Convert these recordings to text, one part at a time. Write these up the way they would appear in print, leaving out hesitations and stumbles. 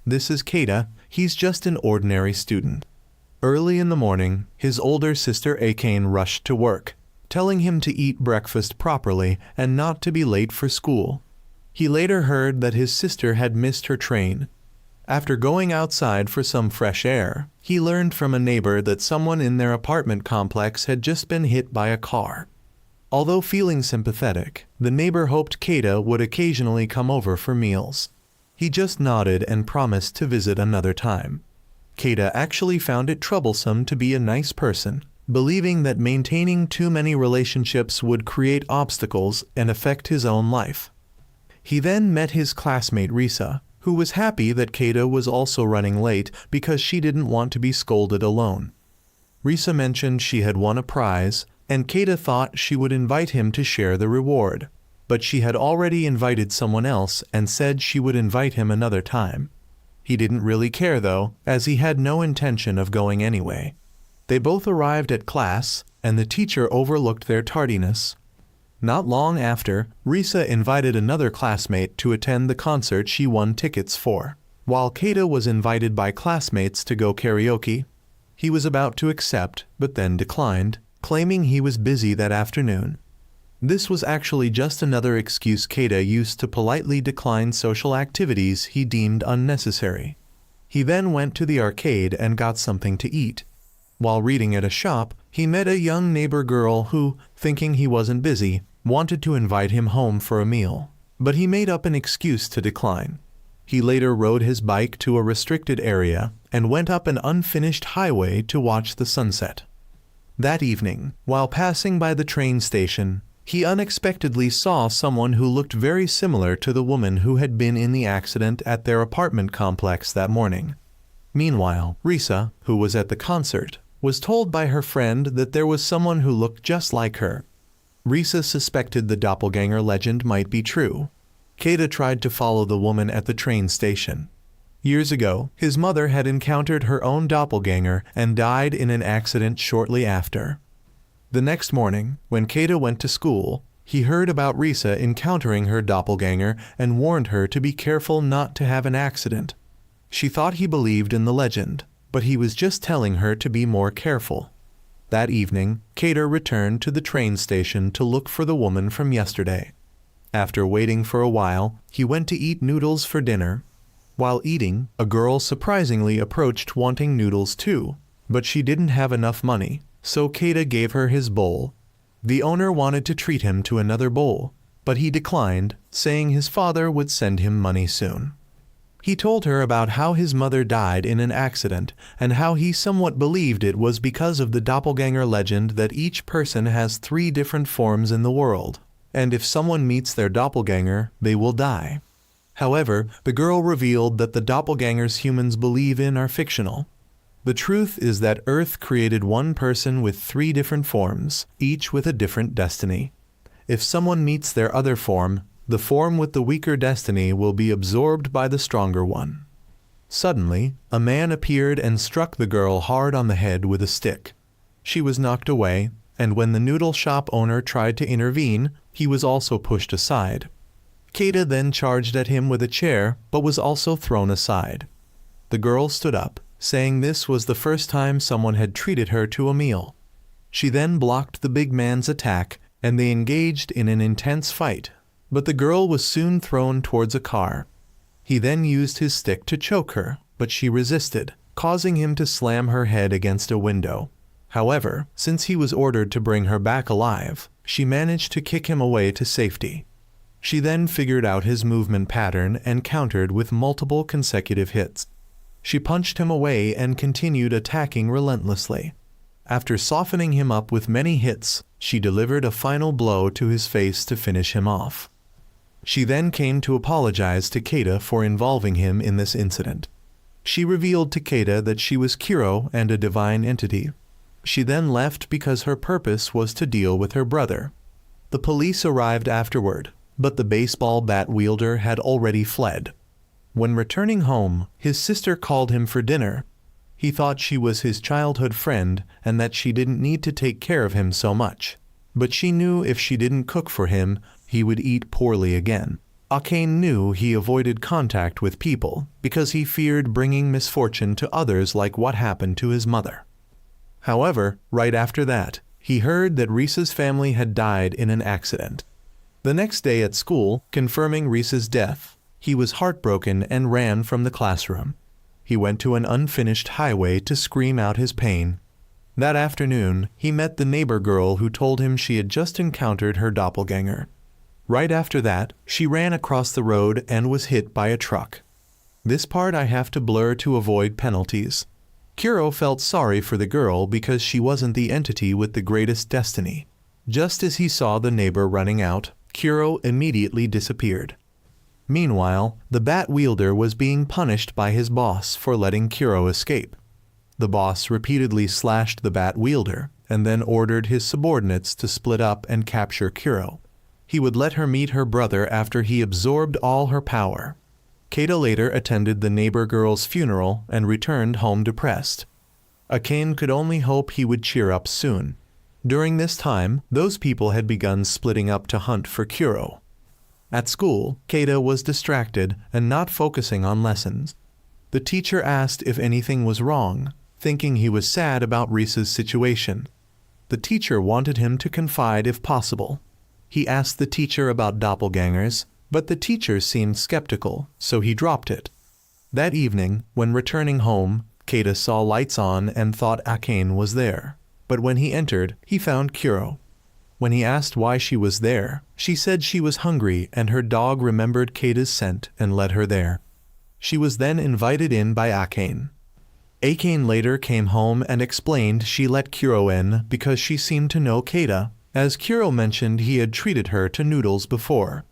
this is Keita, he's just an ordinary student." Early in the morning, his older sister Akane rushed to work, telling him to eat breakfast properly and not to be late for school. He later heard that his sister had missed her train. After going outside for some fresh air, he learned from a neighbor that someone in their apartment complex had just been hit by a car. Although feeling sympathetic, the neighbor hoped Keita would occasionally come over for meals. He just nodded and promised to visit another time. Keita actually found it troublesome to be a nice person, believing that maintaining too many relationships would create obstacles and affect his own life. He then met his classmate Risa, who was happy that Keita was also running late because she didn't want to be scolded alone. Risa mentioned she had won a prize, and Keita thought she would invite him to share the reward, but she had already invited someone else and said she would invite him another time. He didn't really care though, as he had no intention of going anyway. They both arrived at class, and the teacher overlooked their tardiness. Not long after, Risa invited another classmate to attend the concert she won tickets for, while Keita was invited by classmates to go karaoke. He was about to accept, but then declined, claiming he was busy that afternoon. This was actually just another excuse Keita used to politely decline social activities he deemed unnecessary. He then went to the arcade and got something to eat. While reading at a shop, he met a young neighbor girl who, thinking he wasn't busy, wanted to invite him home for a meal, but he made up an excuse to decline. He later rode his bike to a restricted area and went up an unfinished highway to watch the sunset. That evening, while passing by the train station, he unexpectedly saw someone who looked very similar to the woman who had been in the accident at their apartment complex that morning. Meanwhile, Risa, who was at the concert, was told by her friend that there was someone who looked just like her. Risa suspected the doppelganger legend might be true. Keita tried to follow the woman at the train station. Years ago, his mother had encountered her own doppelganger and died in an accident shortly after. The next morning, when Keita went to school, he heard about Risa encountering her doppelganger and warned her to be careful not to have an accident. She thought he believed in the legend, but he was just telling her to be more careful. That evening, Keita returned to the train station to look for the woman from yesterday. After waiting for a while, he went to eat noodles for dinner. While eating, a girl surprisingly approached wanting noodles too, but she didn't have enough money, so Keita gave her his bowl. The owner wanted to treat him to another bowl, but he declined, saying his father would send him money soon. He told her about how his mother died in an accident and how he somewhat believed it was because of the doppelganger legend that each person has 3 different forms in the world, and if someone meets their doppelganger, they will die. However, the girl revealed that the doppelgangers humans believe in are fictional. The truth is that Earth created one person with 3 different forms, each with a different destiny. If someone meets their other form, the form with the weaker destiny will be absorbed by the stronger one. Suddenly, a man appeared and struck the girl hard on the head with a stick. She was knocked away, and when the noodle shop owner tried to intervene, he was also pushed aside. Keita then charged at him with a chair, but was also thrown aside. The girl stood up, saying this was the first time someone had treated her to a meal. She then blocked the big man's attack, and they engaged in an intense fight, but the girl was soon thrown towards a car. He then used his stick to choke her, but she resisted, causing him to slam her head against a window. However, since he was ordered to bring her back alive, she managed to kick him away to safety. She then figured out his movement pattern and countered with multiple consecutive hits. She punched him away and continued attacking relentlessly. After softening him up with many hits, she delivered a final blow to his face to finish him off. She then came to apologize to Keita for involving him in this incident. She revealed to Keita that she was Kuro and a divine entity. She then left because her purpose was to deal with her brother. The police arrived afterward, but the baseball bat wielder had already fled. When returning home, his sister called him for dinner. He thought she was his childhood friend and that she didn't need to take care of him so much. But she knew if she didn't cook for him, he would eat poorly again. Akane knew he avoided contact with people because he feared bringing misfortune to others like what happened to his mother. However, right after that, he heard that Risa's family had died in an accident. The next day at school, confirming Risa's death, he was heartbroken and ran from the classroom. He went to an unfinished highway to scream out his pain. That afternoon, he met the neighbor girl who told him she had just encountered her doppelganger. Right after that, she ran across the road and was hit by a truck. This part I have to blur to avoid penalties. Kuro felt sorry for the girl because she wasn't the entity with the greatest destiny. Just as he saw the neighbor running out, Kuro immediately disappeared. Meanwhile, the bat wielder was being punished by his boss for letting Kuro escape. The boss repeatedly slashed the bat wielder and then ordered his subordinates to split up and capture Kuro. He would let her meet her brother after he absorbed all her power. Keita later attended the neighbor girl's funeral and returned home depressed. Akane could only hope he would cheer up soon. During this time, those people had begun splitting up to hunt for Kuro. At school, Keita was distracted and not focusing on lessons. The teacher asked if anything was wrong, thinking he was sad about Risa's situation. The teacher wanted him to confide if possible. He asked the teacher about doppelgangers, but the teacher seemed skeptical, so he dropped it. That evening, when returning home, Keita saw lights on and thought Akane was there. But when he entered, he found Kuro. When he asked why she was there, she said she was hungry and her dog remembered Keita's scent and led her there. She was then invited in by Akane. Akane later came home and explained she let Kuro in because she seemed to know Keita, as Kuro mentioned he had treated her to noodles before.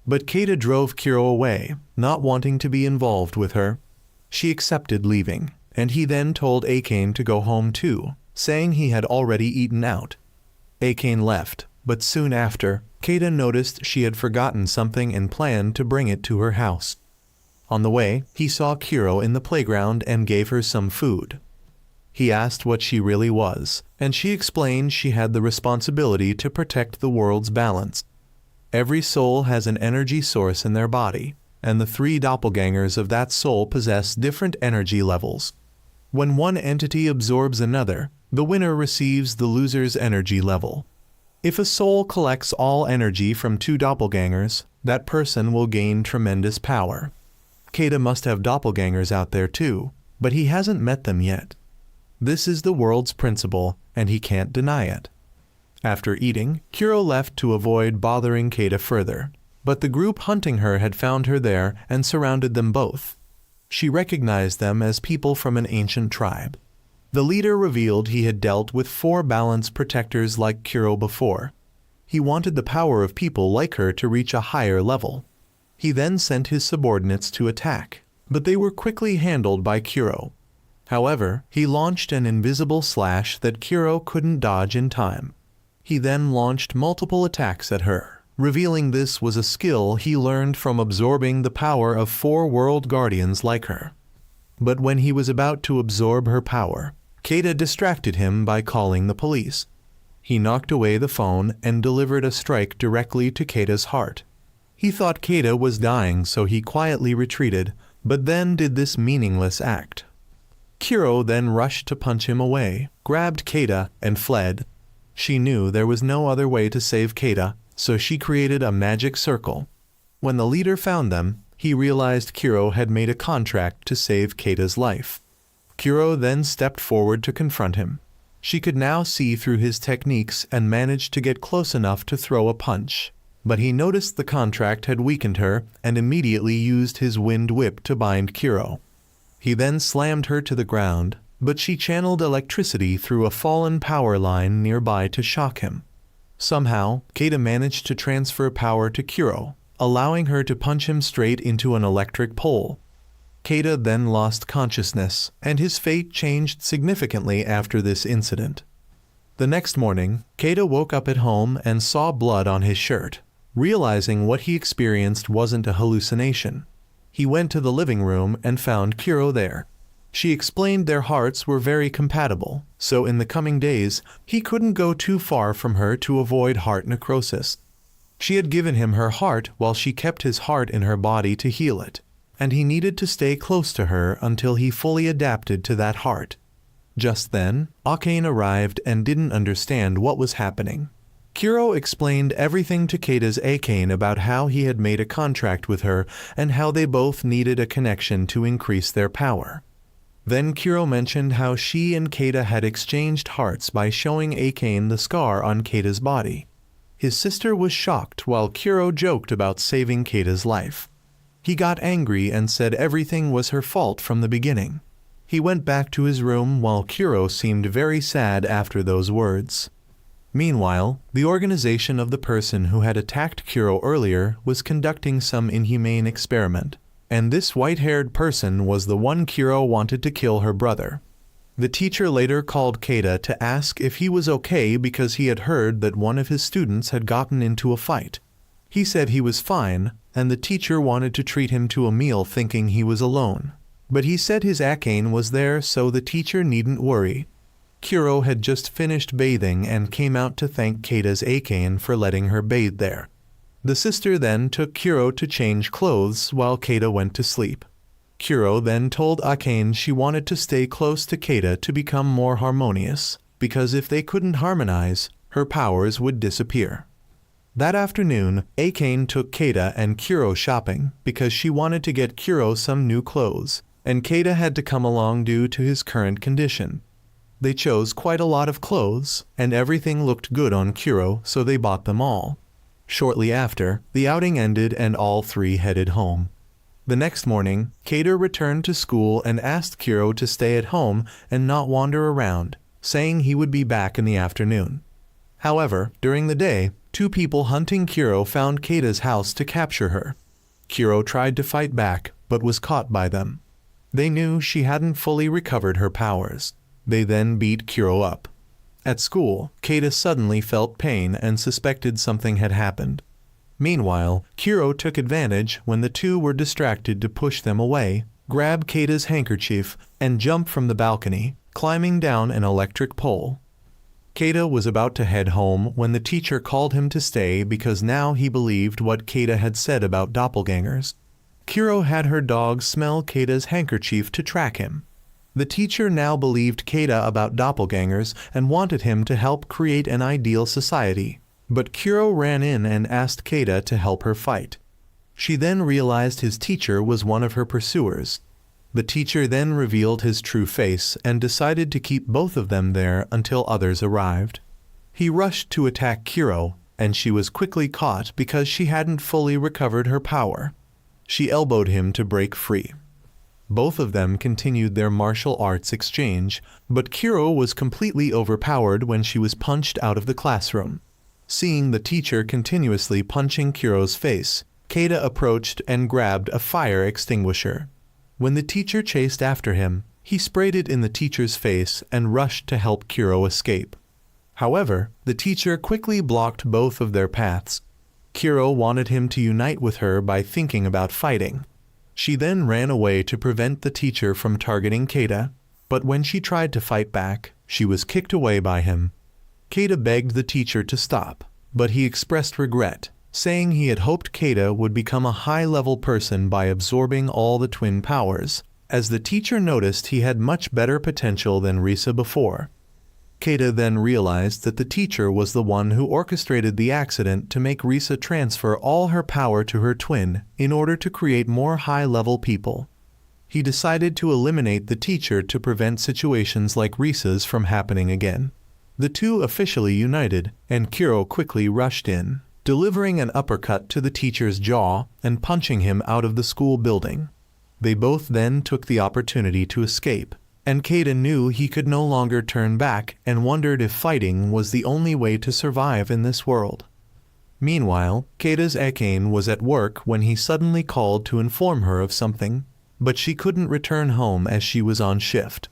But Keita drove Kuro away, not wanting to be involved with her. She accepted leaving, and he then told Akane to go home too, saying he had already eaten out. Akane left, but soon after, Keita noticed she had forgotten something and planned to bring it to her house. On the way, he saw Kuro in the playground and gave her some food. He asked what she really was, and she explained she had the responsibility to protect the world's balance. Every soul has an energy source in their body, and the 3 doppelgangers of that soul possess different energy levels. When one entity absorbs another, the winner receives the loser's energy level. If a soul collects all energy from 2 doppelgangers, that person will gain tremendous power. Keita must have doppelgangers out there too, but he hasn't met them yet. This is the world's principle, and he can't deny it. After eating, Kuro left to avoid bothering Keita further, but the group hunting her had found her there and surrounded them both. She recognized them as people from an ancient tribe. The leader revealed he had dealt with 4 balance protectors like Kuro before. He wanted the power of people like her to reach a higher level. He then sent his subordinates to attack, but they were quickly handled by Kuro. However, he launched an invisible slash that Kuro couldn't dodge in time. He then launched multiple attacks at her, revealing this was a skill he learned from absorbing the power of 4 world guardians like her. But when he was about to absorb her power, Keita distracted him by calling the police. He knocked away the phone and delivered a strike directly to Keita's heart. He thought Keita was dying, so he quietly retreated, but then did this meaningless act. Kuro then rushed to punch him away, grabbed Keita, and fled. She knew there was no other way to save Keita, so she created a magic circle. When the leader found them, he realized Kuro had made a contract to save Keita's life. Kuro then stepped forward to confront him. She could now see through his techniques and managed to get close enough to throw a punch. But he noticed the contract had weakened her and immediately used his wind whip to bind Kuro. He then slammed her to the ground, but she channeled electricity through a fallen power line nearby to shock him. Somehow, Keita managed to transfer power to Kuro, allowing her to punch him straight into an electric pole. Keita then lost consciousness, and his fate changed significantly after this incident. The next morning, Keita woke up at home and saw blood on his shirt. Realizing what he experienced wasn't a hallucination, he went to the living room and found Kuro there. She explained their hearts were very compatible, so in the coming days, he couldn't go too far from her to avoid heart necrosis. She had given him her heart while she kept his heart in her body to heal it, and he needed to stay close to her until he fully adapted to that heart. Just then, Akane arrived and didn't understand what was happening. Kuro explained everything to Keita's Akane about how he had made a contract with her and how they both needed a connection to increase their power. Then Kuro mentioned how she and Keita had exchanged hearts by showing Akane the scar on Keita's body. His sister was shocked while Kuro joked about saving Keita's life. He got angry and said everything was her fault from the beginning. He went back to his room while Kuro seemed very sad after those words. Meanwhile, the organization of the person who had attacked Kuro earlier was conducting some inhumane experiment, and this white-haired person was the one Kuro wanted to kill her brother. The teacher later called Keita to ask if he was okay because he had heard that one of his students had gotten into a fight. He said he was fine, and the teacher wanted to treat him to a meal thinking he was alone. But he said his Akane was there so the teacher needn't worry. Kuro had just finished bathing and came out to thank Keita's Akane for letting her bathe there. The sister then took Kuro to change clothes while Keita went to sleep. Kuro then told Akane she wanted to stay close to Keita to become more harmonious, because if they couldn't harmonize, her powers would disappear. That afternoon, Akane took Keita and Kuro shopping because she wanted to get Kuro some new clothes, and Keita had to come along due to his current condition. They chose quite a lot of clothes, and everything looked good on Kuro, so they bought them all. Shortly after, the outing ended and all three headed home. The next morning, Keita returned to school and asked Kuro to stay at home and not wander around, saying he would be back in the afternoon. However, during the day, two people hunting Kuro found Keita's house to capture her. Kuro tried to fight back, but was caught by them. They knew she hadn't fully recovered her powers. They then beat Kuro up. At school, Keita suddenly felt pain and suspected something had happened. Meanwhile, Kuro took advantage when the two were distracted to push them away, grab Keita's handkerchief, and jump from the balcony, climbing down an electric pole. Keita was about to head home when the teacher called him to stay because now he believed what Keita had said about doppelgangers. Kuro had her dog smell Keita's handkerchief to track him. The teacher now believed Keita about doppelgangers and wanted him to help create an ideal society. But Kuro ran in and asked Keita to help her fight. She then realized his teacher was one of her pursuers. The teacher then revealed his true face and decided to keep both of them there until others arrived. He rushed to attack Kuro, and she was quickly caught because she hadn't fully recovered her power. She elbowed him to break free. Both of them continued their martial arts exchange, but Kuro was completely overpowered when she was punched out of the classroom. Seeing the teacher continuously punching Kuro's face, Keita approached and grabbed a fire extinguisher. When the teacher chased after him, he sprayed it in the teacher's face and rushed to help Kuro escape. However, the teacher quickly blocked both of their paths. Kuro wanted him to unite with her by thinking about fighting. She then ran away to prevent the teacher from targeting Keita, but when she tried to fight back, she was kicked away by him. Keita begged the teacher to stop, but he expressed regret, saying he had hoped Keita would become a high-level person by absorbing all the twin powers, as the teacher noticed he had much better potential than Risa before. Keita then realized that the teacher was the one who orchestrated the accident to make Risa transfer all her power to her twin in order to create more high-level people. He decided to eliminate the teacher to prevent situations like Risa's from happening again. The two officially united, and Kuro quickly rushed in, delivering an uppercut to the teacher's jaw and punching him out of the school building. They both then took the opportunity to escape, and Keita knew he could no longer turn back and wondered if fighting was the only way to survive in this world. Meanwhile, Keita's Akane was at work when he suddenly called to inform her of something, but she couldn't return home as she was on shift.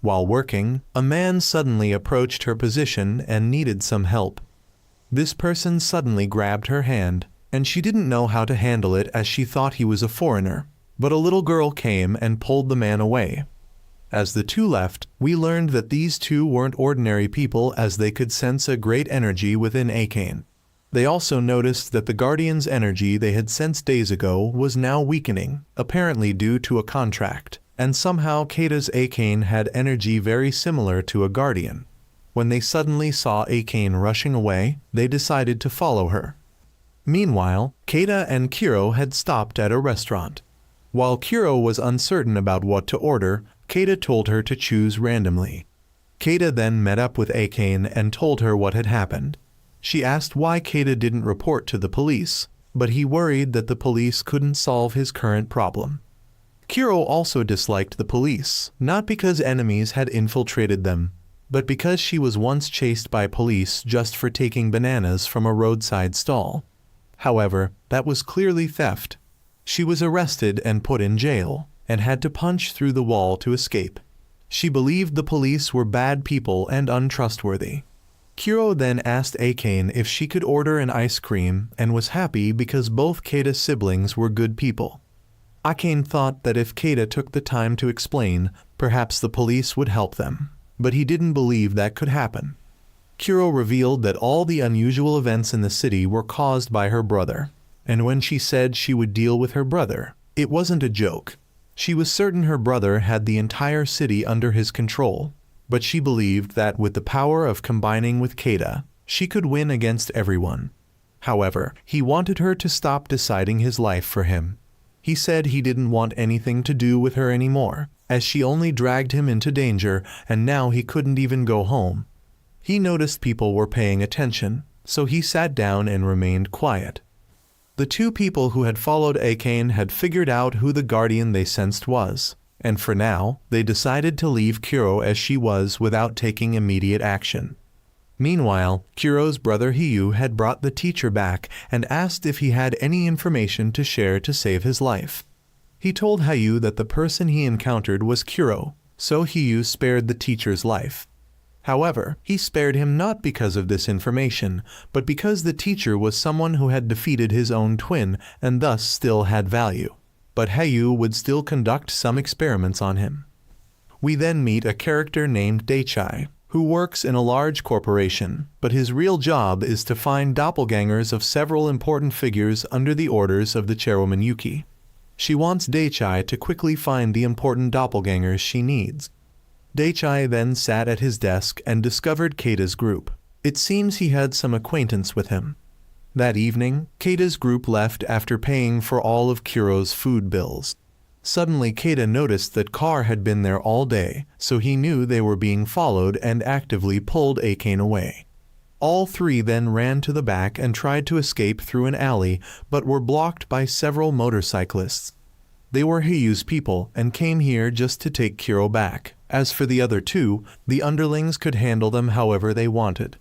While working, a man suddenly approached her position and needed some help. This person suddenly grabbed her hand, and she didn't know how to handle it as she thought he was a foreigner, but a little girl came and pulled the man away. As the two left, we learned that these two weren't ordinary people as they could sense a great energy within Akane. They also noticed that the Guardian's energy they had sensed days ago was now weakening, apparently due to a contract, and somehow Keita's Akane had energy very similar to a Guardian. When they suddenly saw Akane rushing away, they decided to follow her. Meanwhile, Keita and Kuro had stopped at a restaurant. While Kuro was uncertain about what to order, Keita told her to choose randomly. Keita then met up with Akane and told her what had happened. She asked why Keita didn't report to the police, but he worried that the police couldn't solve his current problem. Kuro also disliked the police, not because enemies had infiltrated them, but because she was once chased by police just for taking bananas from a roadside stall. However, that was clearly theft. She was arrested and put in jail, and had to punch through the wall to escape. She believed the police were bad people and untrustworthy. Kuro then asked Akane if she could order an ice cream and was happy because both Keita's siblings were good people. Akane thought that if Keita took the time to explain, perhaps the police would help them, but he didn't believe that could happen. Kuro revealed that all the unusual events in the city were caused by her brother, and when she said she would deal with her brother, it wasn't a joke. She was certain her brother had the entire city under his control, but she believed that with the power of combining with Keita, she could win against everyone. However, he wanted her to stop deciding his life for him. He said he didn't want anything to do with her anymore, as she only dragged him into danger and now he couldn't even go home. He noticed people were paying attention, so he sat down and remained quiet. The two people who had followed Akane had figured out who the Guardian they sensed was, and for now, they decided to leave Kuro as she was without taking immediate action. Meanwhile, Kuro's brother Hiyu had brought the teacher back and asked if he had any information to share to save his life. He told Hiyu that the person he encountered was Kuro, so Hiyu spared the teacher's life. However, he spared him not because of this information, but because the teacher was someone who had defeated his own twin and thus still had value. But Hiyu would still conduct some experiments on him. We then meet a character named Daichai, who works in a large corporation, but his real job is to find doppelgangers of several important figures under the orders of the chairwoman Yuki. She wants Daichai to quickly find the important doppelgangers she needs. Daichai then sat at his desk and discovered Keita's group. It seems he had some acquaintance with him. That evening, Keita's group left after paying for all of Kuro's food bills. Suddenly Keita noticed that Car had been there all day, so he knew they were being followed and actively pulled Akane away. All three then ran to the back and tried to escape through an alley, but were blocked by several motorcyclists. They were Hiyu's people and came here just to take Kuro back. As for the other two, the underlings could handle them however they wanted.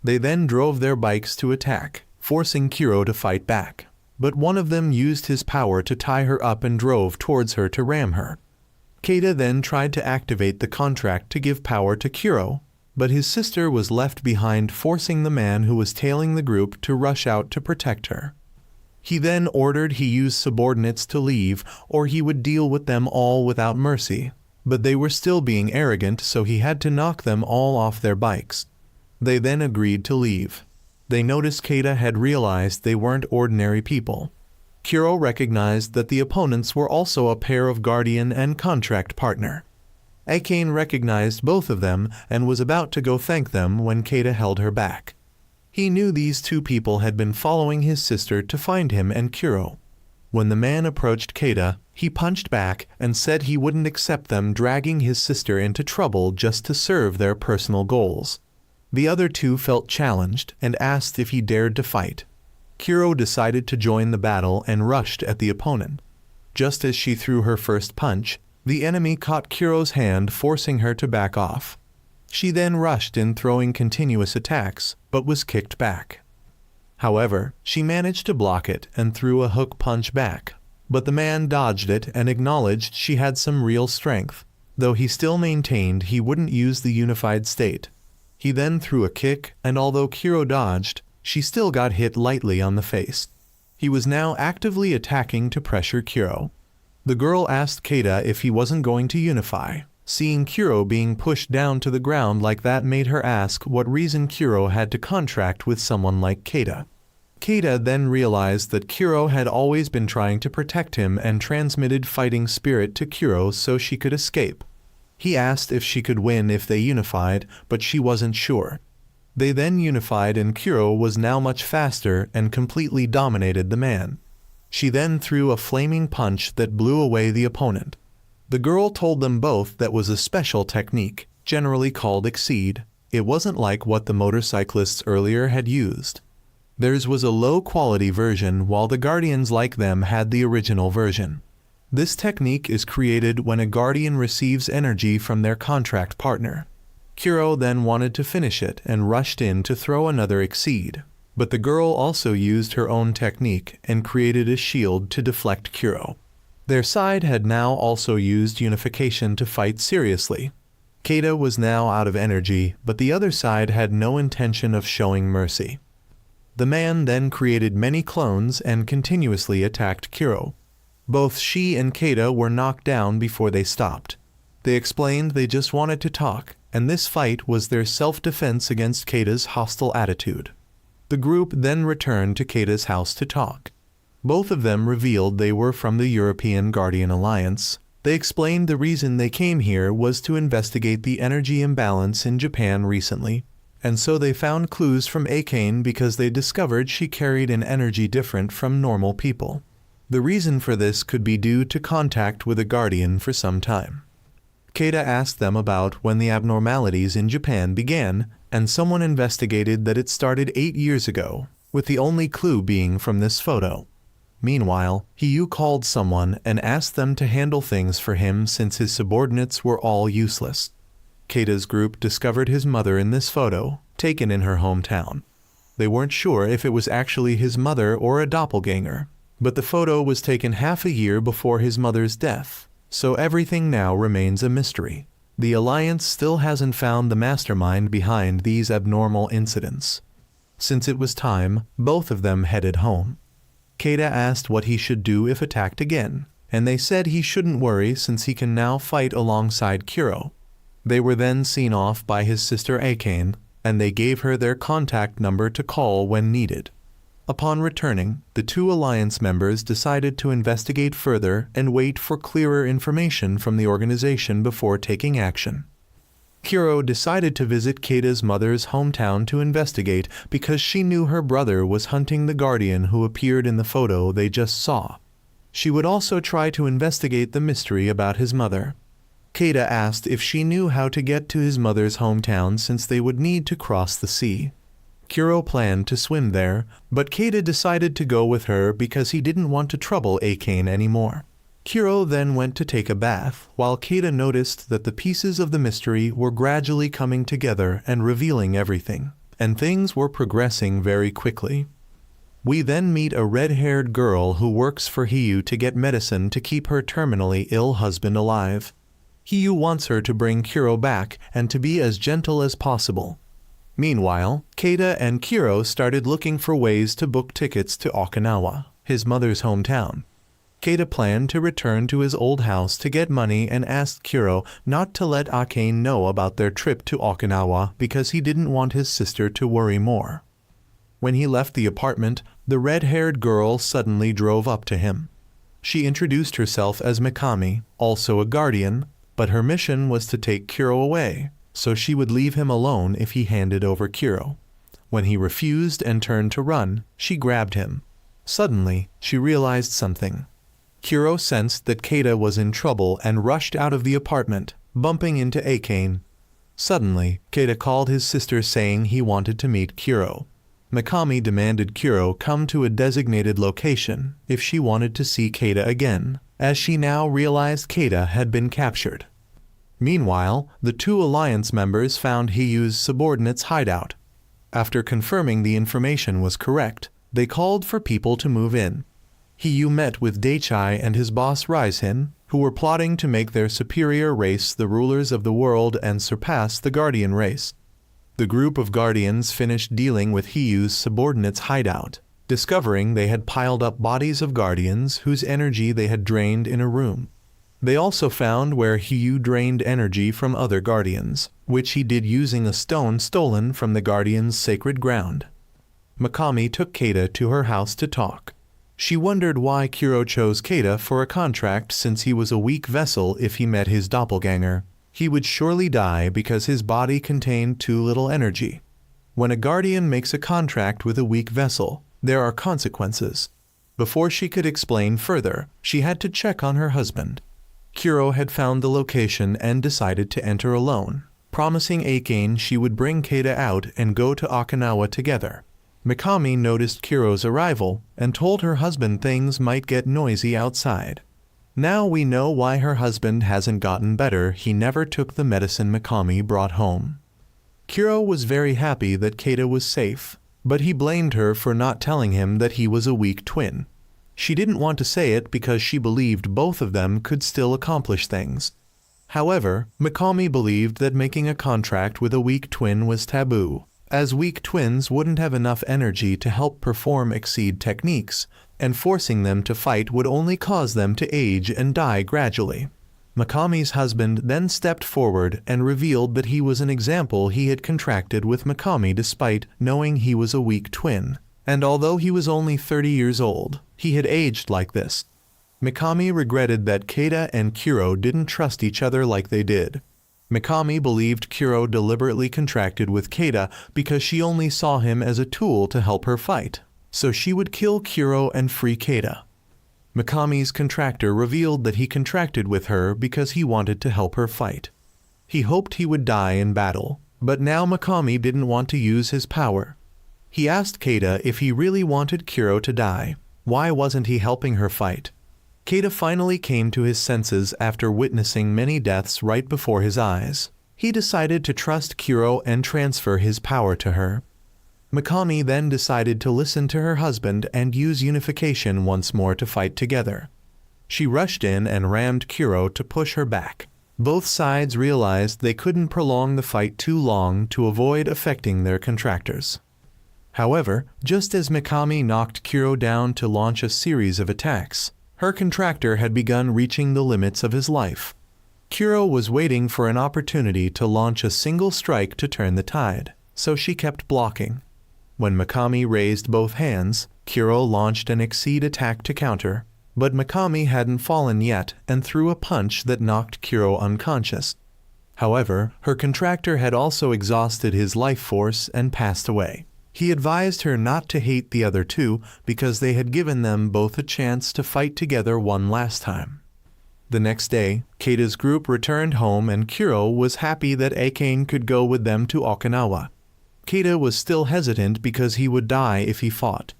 They then drove their bikes to attack, forcing Kuro to fight back. But one of them used his power to tie her up and drove towards her to ram her. Keita then tried to activate the contract to give power to Kuro, but his sister was left behind, forcing the man who was tailing the group to rush out to protect her. He then ordered Hiyu's subordinates to leave or he would deal with them all without mercy, but they were still being arrogant, so he had to knock them all off their bikes. They then agreed to leave. They noticed Keita had realized they weren't ordinary people. Kuro recognized that the opponents were also a pair of guardian and contract partner. Akane recognized both of them and was about to go thank them when Keita held her back. He knew these two people had been following his sister to find him and Kuro. When the man approached Keita, he punched back and said he wouldn't accept them dragging his sister into trouble just to serve their personal goals. The other two felt challenged and asked if he dared to fight. Kuro decided to join the battle and rushed at the opponent. Just as she threw her first punch, the enemy caught Kuro's hand, forcing her to back off. She then rushed in, throwing continuous attacks, but was kicked back. However, she managed to block it and threw a hook punch back, but the man dodged it and acknowledged she had some real strength, though he still maintained he wouldn't use the unified state. He then threw a kick, and although Kuro dodged, she still got hit lightly on the face. He was now actively attacking to pressure Kuro. The girl asked Keita if he wasn't going to unify. Seeing Kuro being pushed down to the ground like that made her ask what reason Kuro had to contract with someone like Keita. Keita then realized that Kuro had always been trying to protect him and transmitted fighting spirit to Kuro so she could escape. He asked if she could win if they unified, but she wasn't sure. They then unified and Kuro was now much faster and completely dominated the man. She then threw a flaming punch that blew away the opponent. The girl told them both that was a special technique, generally called Exceed. It wasn't like what the motorcyclists earlier had used. Theirs was a low-quality version while the Guardians like them had the original version. This technique is created when a Guardian receives energy from their contract partner. Kuro then wanted to finish it and rushed in to throw another Exceed, but the girl also used her own technique and created a shield to deflect Kuro. Their side had now also used unification to fight seriously. Keita was now out of energy, but the other side had no intention of showing mercy. The man then created many clones and continuously attacked Kuro. Both she and Keita were knocked down before they stopped. They explained they just wanted to talk, and this fight was their self-defense against Keita's hostile attitude. The group then returned to Keita's house to talk. Both of them revealed they were from the European Guardian Alliance. They explained the reason they came here was to investigate the energy imbalance in Japan recently, and so they found clues from Akane because they discovered she carried an energy different from normal people. The reason for this could be due to contact with a Guardian for some time. Keita asked them about when the abnormalities in Japan began, and someone investigated that it started 8 years ago, with the only clue being from this photo. Meanwhile, Hiyu called someone and asked them to handle things for him since his subordinates were all useless. Keita's group discovered his mother in this photo, taken in her hometown. They weren't sure if it was actually his mother or a doppelganger, but the photo was taken half a year before his mother's death, so everything now remains a mystery. The Alliance still hasn't found the mastermind behind these abnormal incidents. Since it was time, both of them headed home. Keita asked what he should do if attacked again, and they said he shouldn't worry since he can now fight alongside Kuro. They were then seen off by his sister Akane, and they gave her their contact number to call when needed. Upon returning, the two Alliance members decided to investigate further and wait for clearer information from the organization before taking action. Kuro decided to visit Keita's mother's hometown to investigate because she knew her brother was hunting the Guardian who appeared in the photo they just saw. She would also try to investigate the mystery about his mother. Keita asked if she knew how to get to his mother's hometown since they would need to cross the sea. Kuro planned to swim there, but Keita decided to go with her because he didn't want to trouble Akane anymore. Kuro then went to take a bath, while Keita noticed that the pieces of the mystery were gradually coming together and revealing everything, and things were progressing very quickly. We then meet a red-haired girl who works for Hiyu to get medicine to keep her terminally ill husband alive. Hiyu wants her to bring Kuro back and to be as gentle as possible. Meanwhile, Keita and Kuro started looking for ways to book tickets to Okinawa, his mother's hometown. Keita planned to return to his old house to get money and asked Kuro not to let Akane know about their trip to Okinawa because he didn't want his sister to worry more. When he left the apartment, the red-haired girl suddenly drove up to him. She introduced herself as Mikami, also a guardian, but her mission was to take Kuro away, so she would leave him alone if he handed over Kuro. When he refused and turned to run, she grabbed him. Suddenly, she realized something. Kuro sensed that Keita was in trouble and rushed out of the apartment, bumping into Akane. Suddenly, Keita called his sister saying he wanted to meet Kuro. Mikami demanded Kuro come to a designated location if she wanted to see Keita again, as she now realized Keita had been captured. Meanwhile, the two Alliance members found Hiyu's subordinate's hideout. After confirming the information was correct, they called for people to move in. Hiyu met with Daichai and his boss Raisin, who were plotting to make their superior race the rulers of the world and surpass the Guardian race. The group of Guardians finished dealing with Hiyu's subordinate's hideout, discovering they had piled up bodies of Guardians whose energy they had drained in a room. They also found where Hiyu drained energy from other Guardians, which he did using a stone stolen from the Guardian's sacred ground. Mikami took Keita to her house to talk. She wondered why Kuro chose Keita for a contract since he was a weak vessel. If he met his doppelganger, he would surely die because his body contained too little energy. When a guardian makes a contract with a weak vessel, there are consequences. Before she could explain further, she had to check on her husband. Kuro had found the location and decided to enter alone, promising Akane she would bring Keita out and go to Okinawa together. Mikami noticed Kuro's arrival and told her husband things might get noisy outside. Now we know why her husband hasn't gotten better. He never took the medicine Mikami brought home. Kuro was very happy that Keita was safe, but he blamed her for not telling him that he was a weak twin. She didn't want to say it because she believed both of them could still accomplish things. However, Mikami believed that making a contract with a weak twin was taboo, as weak twins wouldn't have enough energy to help perform exceed techniques, and forcing them to fight would only cause them to age and die gradually. Mikami's husband then stepped forward and revealed that he was an example. He had contracted with Mikami despite knowing he was a weak twin, and although he was only 30 years old, he had aged like this. Mikami regretted that Keita and Kuro didn't trust each other like they did. Mikami believed Kuro deliberately contracted with Keita because she only saw him as a tool to help her fight, so she would kill Kuro and free Keita. Mikami's contractor revealed that he contracted with her because he wanted to help her fight. He hoped he would die in battle, but now Mikami didn't want to use his power. He asked Keita if he really wanted Kuro to die. Why wasn't he helping her fight? Keita finally came to his senses after witnessing many deaths right before his eyes. He decided to trust Kuro and transfer his power to her. Mikami then decided to listen to her husband and use unification once more to fight together. She rushed in and rammed Kuro to push her back. Both sides realized they couldn't prolong the fight too long to avoid affecting their contractors. However, just as Mikami knocked Kuro down to launch a series of attacks, her contractor had begun reaching the limits of his life. Kuro was waiting for an opportunity to launch a single strike to turn the tide, so she kept blocking. When Mikami raised both hands, Kuro launched an exceed attack to counter, but Mikami hadn't fallen yet and threw a punch that knocked Kuro unconscious. However, her contractor had also exhausted his life force and passed away. He advised her not to hate the other two because they had given them both a chance to fight together one last time. The next day, Keita's group returned home and Kuro was happy that Akane could go with them to Okinawa. Keita was still hesitant because he would die if he fought.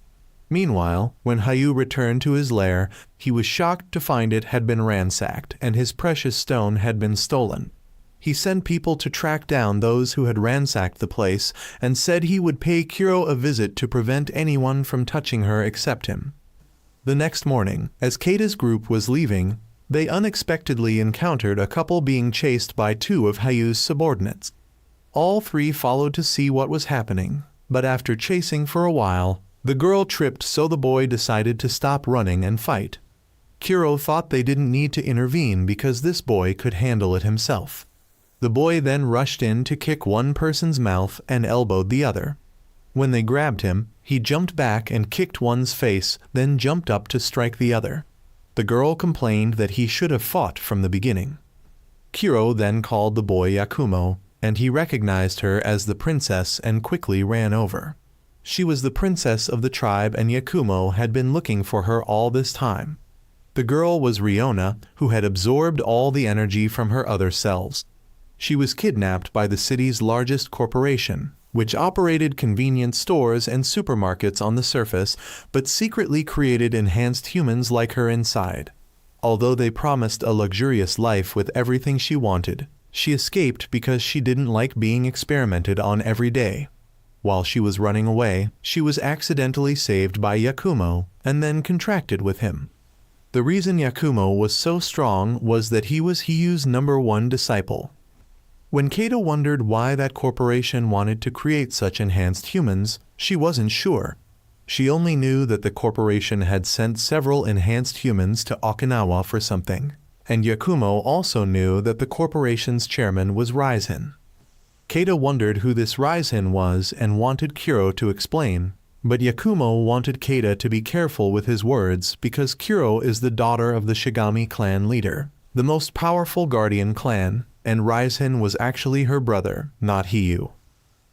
Meanwhile, when Hayu returned to his lair, he was shocked to find it had been ransacked and his precious stone had been stolen. He sent people to track down those who had ransacked the place and said he would pay Kuro a visit to prevent anyone from touching her except him. The next morning, as Keita's group was leaving, they unexpectedly encountered a couple being chased by two of Hayu's subordinates. All three followed to see what was happening, but after chasing for a while, the girl tripped, so the boy decided to stop running and fight. Kuro thought they didn't need to intervene because this boy could handle it himself. The boy then rushed in to kick one person's mouth and elbowed the other. When they grabbed him, he jumped back and kicked one's face, then jumped up to strike the other. The girl complained that he should have fought from the beginning. Kuro then called the boy Yakumo, and he recognized her as the princess and quickly ran over. She was the princess of the tribe and Yakumo had been looking for her all this time. The girl was Riona, who had absorbed all the energy from her other selves. She was kidnapped by the city's largest corporation, which operated convenience stores and supermarkets on the surface, but secretly created enhanced humans like her inside. Although they promised a luxurious life with everything she wanted, she escaped because she didn't like being experimented on every day. While she was running away, she was accidentally saved by Yakumo and then contracted with him. The reason Yakumo was so strong was that he was Hiyu's #1 disciple. When Keita wondered why that corporation wanted to create such enhanced humans, she wasn't sure. She only knew that the corporation had sent several enhanced humans to Okinawa for something, and Yakumo also knew that the corporation's chairman was Raizen. Keita wondered who this Raizen was and wanted Kuro to explain, But Yakumo wanted Keita to be careful with his words because Kuro is the daughter of the Shigami clan leader, the most powerful guardian clan, and Raizen was actually her brother, not Hiyu.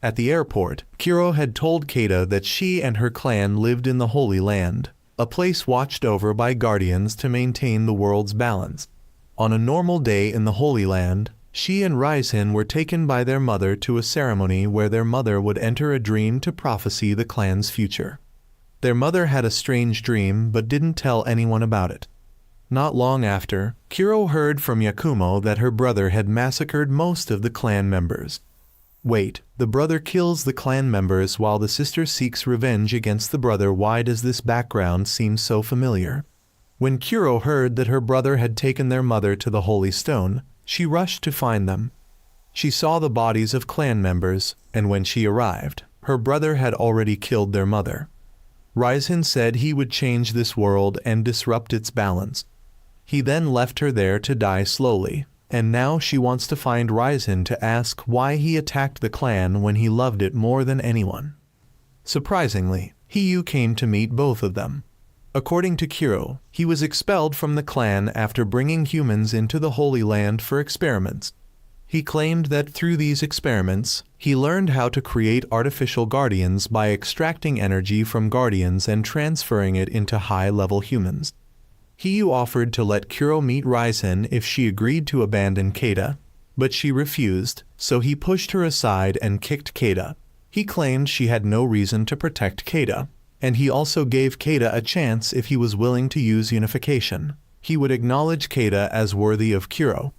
At the airport, Kuro had told Keita that she and her clan lived in the Holy Land, a place watched over by guardians to maintain the world's balance. On a normal day in the Holy Land, she and Raizen were taken by their mother to a ceremony where their mother would enter a dream to prophesy the clan's future. Their mother had a strange dream but didn't tell anyone about it. Not long after, Kuro heard from Yakumo that her brother had massacred most of the clan members. Wait, the brother kills the clan members while the sister seeks revenge against the brother. Why does this background seem so familiar? When Kuro heard that her brother had taken their mother to the Holy Stone, she rushed to find them. She saw the bodies of clan members, and when she arrived, her brother had already killed their mother. Raizen said he would change this world and disrupt its balance. He then left her there to die slowly, and now she wants to find Raizen to ask why he attacked the clan when he loved it more than anyone. Surprisingly, Hiyu came to meet both of them. According to Kuro, he was expelled from the clan after bringing humans into the Holy Land for experiments. He claimed that through these experiments, he learned how to create artificial guardians by extracting energy from guardians and transferring it into high-level humans. Hiyu offered to let Kuro meet Raizen if she agreed to abandon Keita, but she refused, so he pushed her aside and kicked Keita. He claimed she had no reason to protect Keita, and he also gave Keita a chance if he was willing to use unification. He would acknowledge Keita as worthy of Kuro.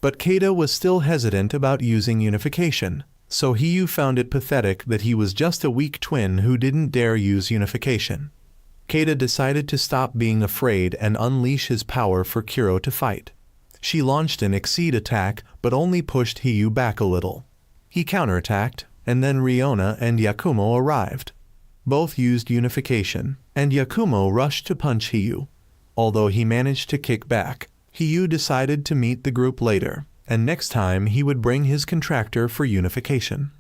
But Keita was still hesitant about using unification, so Hiyu found it pathetic that he was just a weak twin who didn't dare use unification. Keita decided to stop being afraid and unleash his power for Kuro to fight. She launched an Exceed attack but only pushed Hiyu back a little. He counterattacked, and then Riona and Yakumo arrived. Both used unification, and Yakumo rushed to punch Hiyu. Although he managed to kick back, Hiyu decided to meet the group later, and next time he would bring his contractor for unification.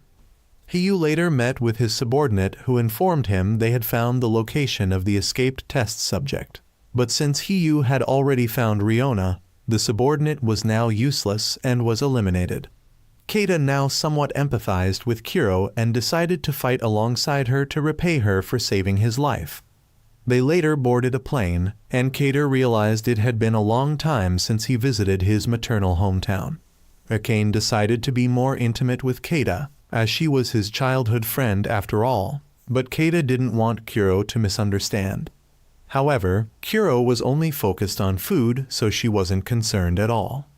Hiyu later met with his subordinate who informed him they had found the location of the escaped test subject. But since Hiyu had already found Riona, the subordinate was now useless and was eliminated. Keita now somewhat empathized with Kuro and decided to fight alongside her to repay her for saving his life. They later boarded a plane, and Keita realized it had been a long time since he visited his maternal hometown. Akane decided to be more intimate with Keita, as she was his childhood friend after all, but Keita didn't want Kuro to misunderstand. However, Kuro was only focused on food, so she wasn't concerned at all.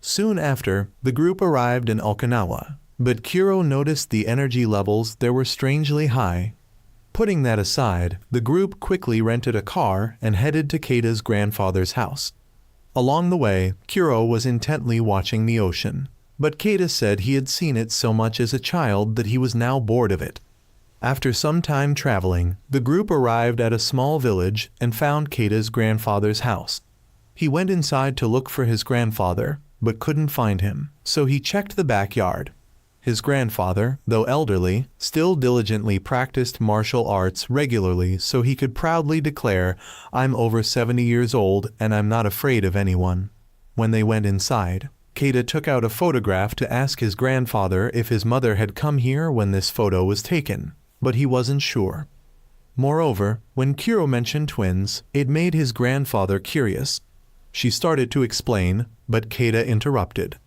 Soon after, the group arrived in Okinawa, but Kuro noticed the energy levels there were strangely high. Putting that aside, the group quickly rented a car and headed to Keita's grandfather's house. Along the way, Kuro was intently watching the ocean, but Keita said he had seen it so much as a child that he was now bored of it. After some time traveling, the group arrived at a small village and found Keita's grandfather's house. He went inside to look for his grandfather, but couldn't find him, so he checked the backyard. His grandfather, though elderly, still diligently practiced martial arts regularly so he could proudly declare, "I'm over 70 years old and I'm not afraid of anyone." When they went inside, Keita took out a photograph to ask his grandfather if his mother had come here when this photo was taken, but he wasn't sure. Moreover, when Kuro mentioned twins, it made his grandfather curious. She started to explain, but Keita interrupted.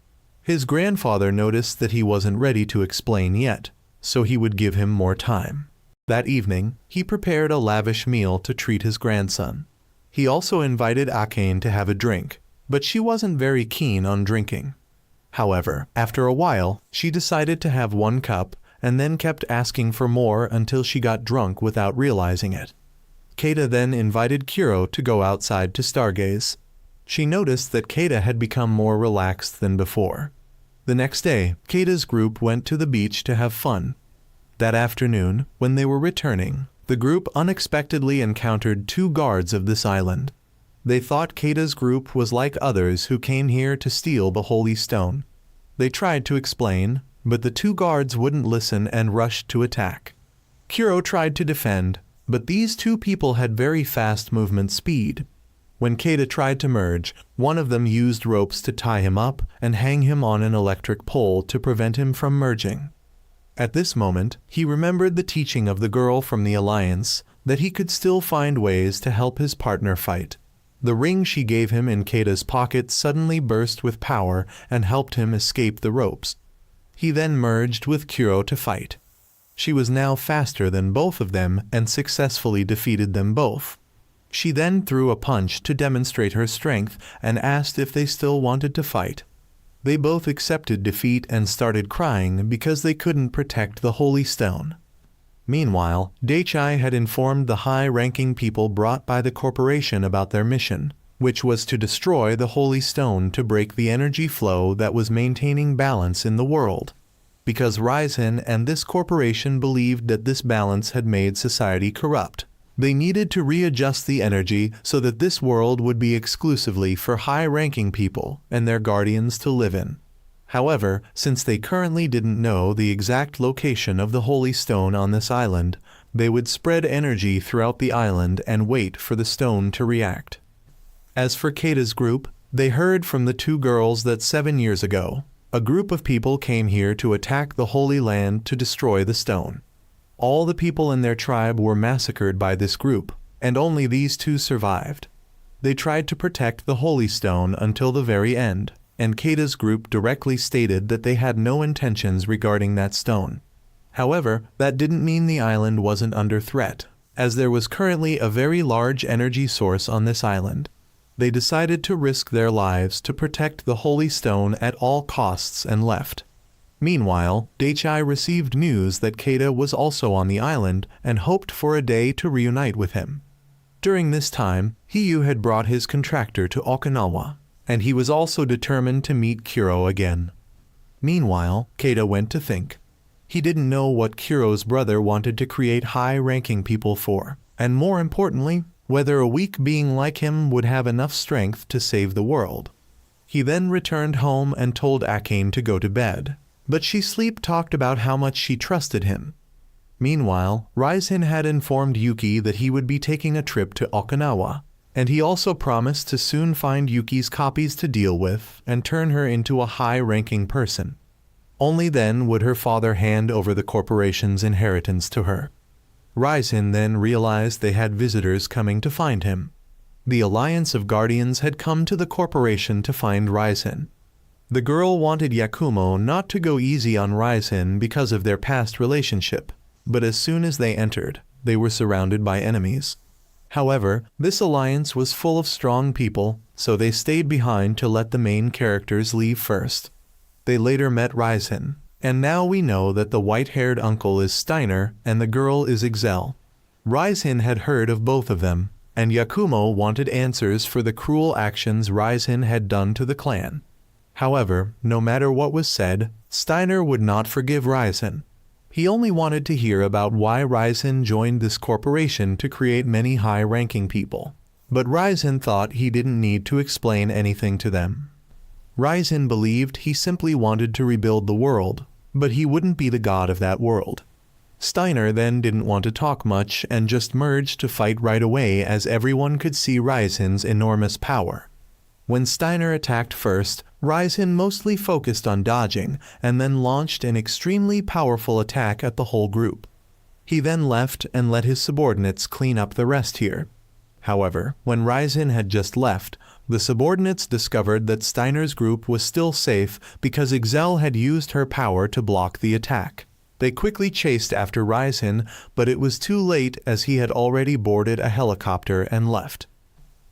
His grandfather noticed that he wasn't ready to explain yet, so he would give him more time. That evening, he prepared a lavish meal to treat his grandson. He also invited Akane to have a drink, but she wasn't very keen on drinking. However, after a while, she decided to have one cup and then kept asking for more until she got drunk without realizing it. Keita then invited Kuro to go outside to stargaze. She noticed that Keita had become more relaxed than before. The next day, Keita's group went to the beach to have fun. That afternoon, when they were returning, the group unexpectedly encountered two guards of this island. They thought Keita's group was like others who came here to steal the Holy Stone. They tried to explain, but the two guards wouldn't listen and rushed to attack. Kuro tried to defend, but these two people had very fast movement speed. When Keita tried to merge, one of them used ropes to tie him up and hang him on an electric pole to prevent him from merging. At this moment, he remembered the teaching of the girl from the Alliance, that he could still find ways to help his partner fight. The ring she gave him in Keita's pocket suddenly burst with power and helped him escape the ropes. He then merged with Kuro to fight. She was now faster than both of them and successfully defeated them both. She then threw a punch to demonstrate her strength and asked if they still wanted to fight. They both accepted defeat and started crying because they couldn't protect the Holy Stone. Meanwhile, Daichai had informed the high-ranking people brought by the corporation about their mission, which was to destroy the Holy Stone to break the energy flow that was maintaining balance in the world. Because Raizen and this corporation believed that this balance had made society corrupt, they needed to readjust the energy so that this world would be exclusively for high-ranking people and their guardians to live in. However, since they currently didn't know the exact location of the Holy Stone on this island, they would spread energy throughout the island and wait for the stone to react. As for Keita's group, they heard from the two girls that 7 years ago, a group of people came here to attack the Holy Land to destroy the stone. All the people in their tribe were massacred by this group, and only these two survived. They tried to protect the Holy Stone until the very end, and Keita's group directly stated that they had no intentions regarding that stone. However, that didn't mean the island wasn't under threat, as there was currently a very large energy source on this island. They decided to risk their lives to protect the Holy Stone at all costs and left. Meanwhile, Daichai received news that Keita was also on the island and hoped for a day to reunite with him. During this time, Hiyu had brought his contractor to Okinawa, and he was also determined to meet Kuro again. Meanwhile, Keita went to think. He didn't know what Kuro's brother wanted to create high-ranking people for, and more importantly, whether a weak being like him would have enough strength to save the world. He then returned home and told Akane to go to bed, but she sleep-talked about how much she trusted him. Meanwhile, Raizen had informed Yuki that he would be taking a trip to Okinawa, and he also promised to soon find Yuki's copies to deal with and turn her into a high-ranking person. Only then would her father hand over the corporation's inheritance to her. Raizen then realized they had visitors coming to find him. The Alliance of Guardians had come to the corporation to find Raizen. The girl wanted Yakumo not to go easy on Raizen because of their past relationship, but as soon as they entered, they were surrounded by enemies. However, this alliance was full of strong people, so they stayed behind to let the main characters leave first. They later met Raizen, and now we know that the white-haired uncle is Steiner and the girl is Ixelle. Raizen had heard of both of them, and Yakumo wanted answers for the cruel actions Raizen had done to the clan. However, no matter what was said, Steiner would not forgive Raizen. He only wanted to hear about why Raizen joined this corporation to create many high-ranking people. But Raizen thought he didn't need to explain anything to them. Raizen believed he simply wanted to rebuild the world, but he wouldn't be the god of that world. Steiner then didn't want to talk much and just merged to fight right away as everyone could see Raizen's enormous power. When Steiner attacked first, Raizen mostly focused on dodging and then launched an extremely powerful attack at the whole group. He then left and let his subordinates clean up the rest here. However, when Raizen had just left, the subordinates discovered that Steiner's group was still safe because Ixelle had used her power to block the attack. They quickly chased after Raizen, but it was too late as he had already boarded a helicopter and left.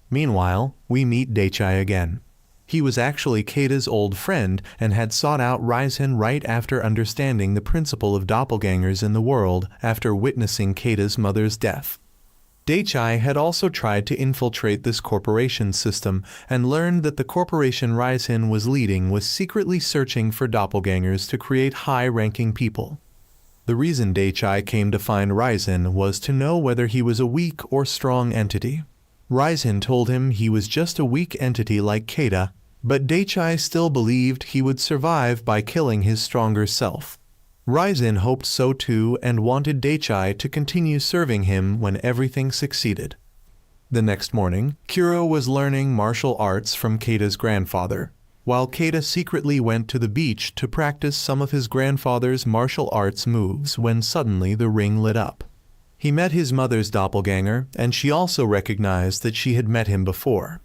Meanwhile, we meet Daichai again. He was actually Keita's old friend and had sought out Raizen right after understanding the principle of doppelgangers in the world after witnessing Keita's mother's death. Daichai had also tried to infiltrate this corporation system and learned that the corporation Raizen was leading was secretly searching for doppelgangers to create high-ranking people. The reason Daichai came to find Raizen was to know whether he was a weak or strong entity. Raizen told him he was just a weak entity like Keita, but Daichai still believed he would survive by killing his stronger self. Ryzen hoped so too and wanted Daichai to continue serving him when everything succeeded. The next morning, Kuro was learning martial arts from Keita's grandfather, while Keita secretly went to the beach to practice some of his grandfather's martial arts moves when suddenly the ring lit up. He met his mother's doppelganger, and she also recognized that she had met him before.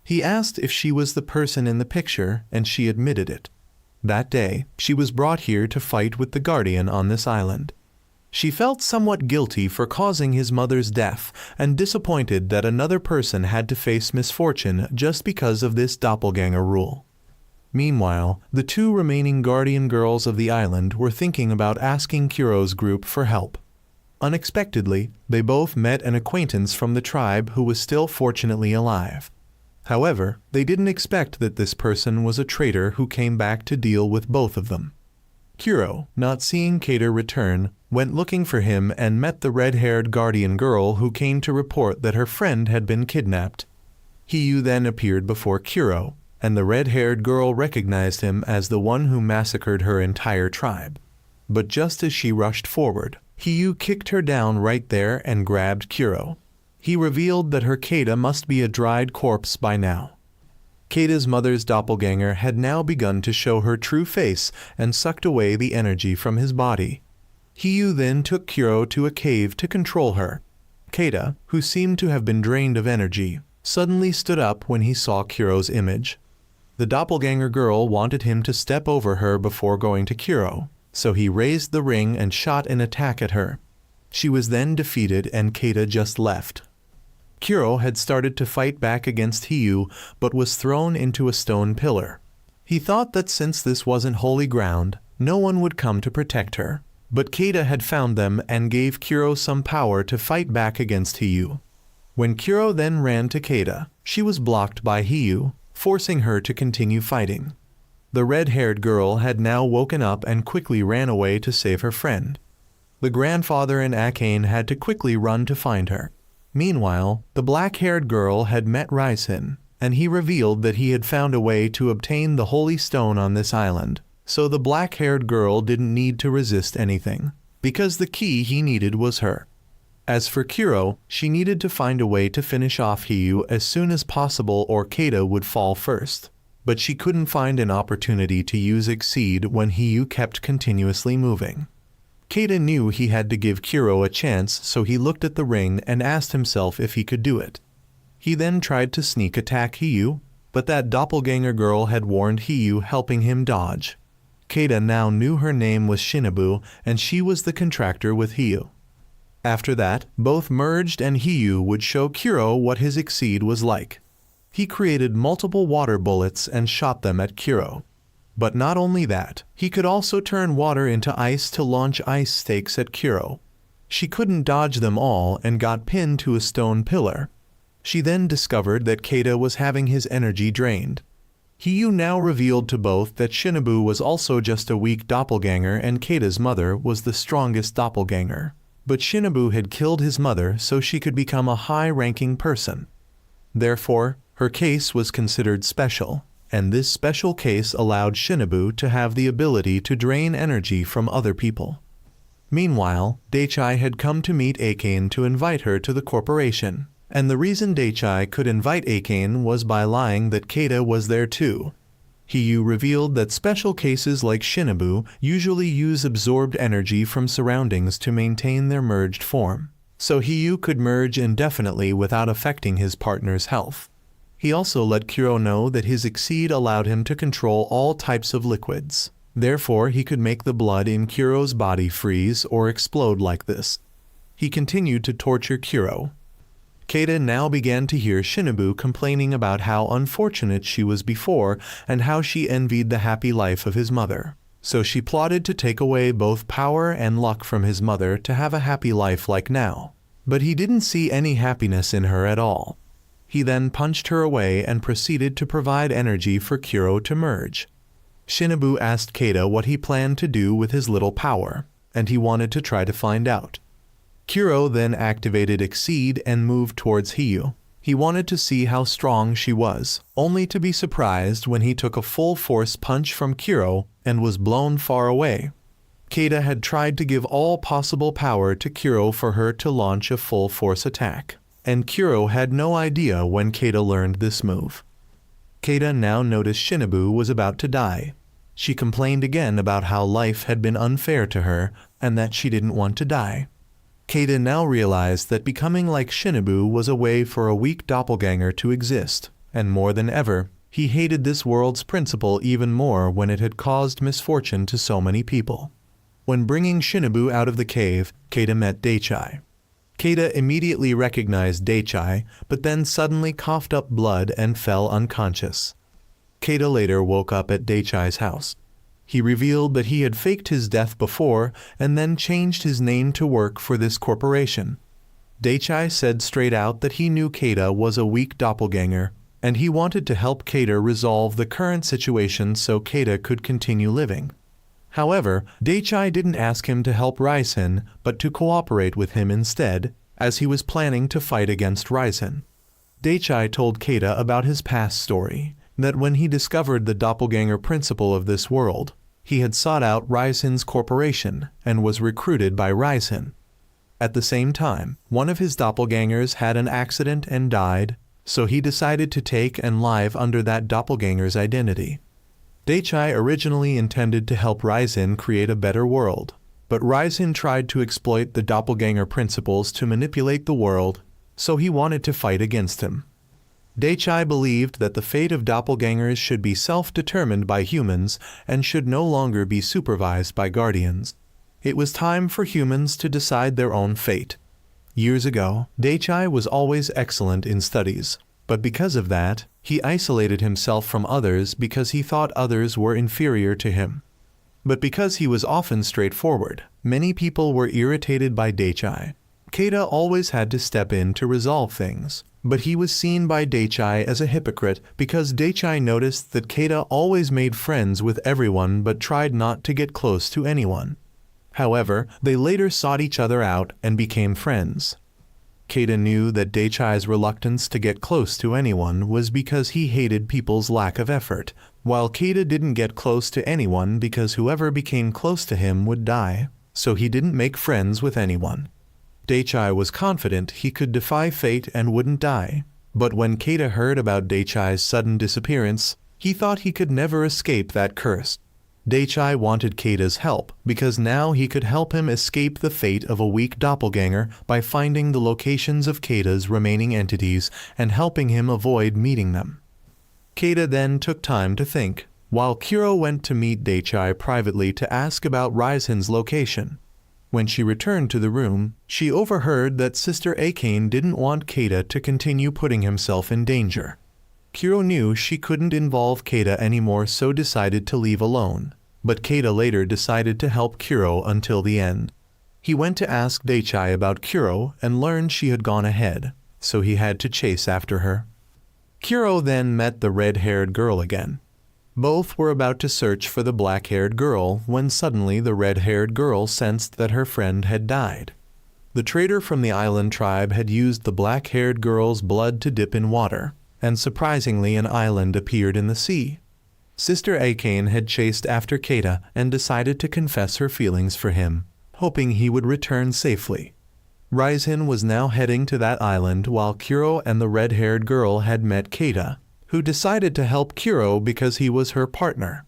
He asked if she was the person in the picture, and she admitted it. That day, she was brought here to fight with the Guardian on this island. She felt somewhat guilty for causing his mother's death and disappointed that another person had to face misfortune just because of this doppelganger rule. Meanwhile, the two remaining Guardian girls of the island were thinking about asking Kuro's group for help. Unexpectedly, they both met an acquaintance from the tribe who was still fortunately alive. However, they didn't expect that this person was a traitor who came back to deal with both of them. Kuro, not seeing Keita return, went looking for him and met the red-haired Guardian girl who came to report that her friend had been kidnapped. Hiyu then appeared before Kuro, and the red-haired girl recognized him as the one who massacred her entire tribe. But just as she rushed forward, Hiyu kicked her down right there and grabbed Kuro. He revealed that her Keita must be a dried corpse by now. Keita's mother's doppelganger had now begun to show her true face and sucked away the energy from his body. Hiyu then took Kuro to a cave to control her. Keita, who seemed to have been drained of energy, suddenly stood up when he saw Kuro's image. The doppelganger girl wanted him to step over her before going to Kuro, so he raised the ring and shot an attack at her. She was then defeated and Keita just left. Kuro had started to fight back against Hiyu, but was thrown into a stone pillar. He thought that since this wasn't holy ground, no one would come to protect her. But Keita had found them and gave Kuro some power to fight back against Hiyu. When Kuro then ran to Keita, she was blocked by Hiyu, forcing her to continue fighting. The red-haired girl had now woken up and quickly ran away to save her friend. The grandfather and Akane had to quickly run to find her. Meanwhile, the black-haired girl had met Ryzen, and he revealed that he had found a way to obtain the holy stone on this island, so the black-haired girl didn't need to resist anything, because the key he needed was her. As for Kuro, she needed to find a way to finish off Hiyu as soon as possible or Keita would fall first, but she couldn't find an opportunity to use Exceed when Hiyu kept continuously moving. Keita knew he had to give Kuro a chance, so he looked at the ring and asked himself if he could do it. He then tried to sneak attack Hiyu, but that doppelganger girl had warned Hiyu, helping him dodge. Keita now knew her name was Shinobu, and she was the contractor with Hiyu. After that, both merged and Hiyu would show Kuro what his Exceed was like. He created multiple water bullets and shot them at Kuro. But not only that, he could also turn water into ice to launch ice stakes at Kuro. She couldn't dodge them all and got pinned to a stone pillar. She then discovered that Keita was having his energy drained. Hiyu now revealed to both that Shinobu was also just a weak doppelganger and Keita's mother was the strongest doppelganger. But Shinobu had killed his mother so she could become a high-ranking person. Therefore, her case was considered special, and this special case allowed Shinobu to have the ability to drain energy from other people. Meanwhile, Daichai had come to meet Akane to invite her to the corporation, and the reason Daichai could invite Akane was by lying that Keita was there too. Hiyu revealed that special cases like Shinobu usually use absorbed energy from surroundings to maintain their merged form, so Hiyu could merge indefinitely without affecting his partner's health. He also let Kuro know that his Exceed allowed him to control all types of liquids. Therefore, he could make the blood in Kuro's body freeze or explode like this. He continued to torture Kuro. Keita now began to hear Shinobu complaining about how unfortunate she was before and how she envied the happy life of his mother. So she plotted to take away both power and luck from his mother to have a happy life like now. But he didn't see any happiness in her at all. He then punched her away and proceeded to provide energy for Kuro to merge. Shinobu asked Keita what he planned to do with his little power, and he wanted to try to find out. Kuro then activated Exceed and moved towards Hiyu. He wanted to see how strong she was, only to be surprised when he took a full-force punch from Kuro and was blown far away. Keita had tried to give all possible power to Kuro for her to launch a full-force attack, and Kuro had no idea when Keita learned this move. Keita now noticed Shinobu was about to die. She complained again about how life had been unfair to her and that she didn't want to die. Keita now realized that becoming like Shinobu was a way for a weak doppelganger to exist, and more than ever, he hated this world's principle even more when it had caused misfortune to so many people. When bringing Shinobu out of the cave, Keita met Daichai. Keita immediately recognized Daichai, but then suddenly coughed up blood and fell unconscious. Keita later woke up at Daichai's house. He revealed that he had faked his death before and then changed his name to work for this corporation. Daichai said straight out that he knew Keita was a weak doppelganger, and he wanted to help Keita resolve the current situation so Keita could continue living. However, Daichai didn't ask him to help Raisen, but to cooperate with him instead, as he was planning to fight against Raisen. Daichai told Keita about his past story, that when he discovered the doppelganger principle of this world, he had sought out Raisen's corporation and was recruited by Raisen. At the same time, one of his doppelgangers had an accident and died, so he decided to take and live under that doppelganger's identity. Daichai originally intended to help Raisen create a better world, but Raisen tried to exploit the doppelganger principles to manipulate the world, so he wanted to fight against him. Daichai believed that the fate of doppelgangers should be self-determined by humans and should no longer be supervised by guardians. It was time for humans to decide their own fate. Years ago, Daichai was always excellent in studies, but because of that, he isolated himself from others because he thought others were inferior to him. But because he was often straightforward, many people were irritated by Daichai. Keita always had to step in to resolve things, but he was seen by Daichai as a hypocrite because Daichai noticed that Keita always made friends with everyone but tried not to get close to anyone. However, they later sought each other out and became friends. Keita knew that Daichai's reluctance to get close to anyone was because he hated people's lack of effort, while Keita didn't get close to anyone because whoever became close to him would die, so he didn't make friends with anyone. Daichai was confident he could defy fate and wouldn't die, but when Keita heard about Daichai's sudden disappearance, he thought he could never escape that curse. Daichai wanted Keita's help because now he could help him escape the fate of a weak doppelganger by finding the locations of Keita's remaining entities and helping him avoid meeting them. Keita then took time to think, while Kuro went to meet Daichai privately to ask about Raisen's location. When she returned to the room, she overheard that Sister Akane didn't want Keita to continue putting himself in danger. Kuro knew she couldn't involve Keita anymore, so decided to leave alone, but Keita later decided to help Kuro until the end. He went to ask Daichai about Kuro and learned she had gone ahead, so he had to chase after her. Kuro then met the red-haired girl again. Both were about to search for the black-haired girl when suddenly the red-haired girl sensed that her friend had died. The trader from the island tribe had used the black-haired girl's blood to dip in water, and surprisingly an island appeared in the sea. Sister Akane had chased after Keita and decided to confess her feelings for him, hoping he would return safely. Raisen was now heading to that island while Kuro and the red-haired girl had met Keita, who decided to help Kuro because he was her partner.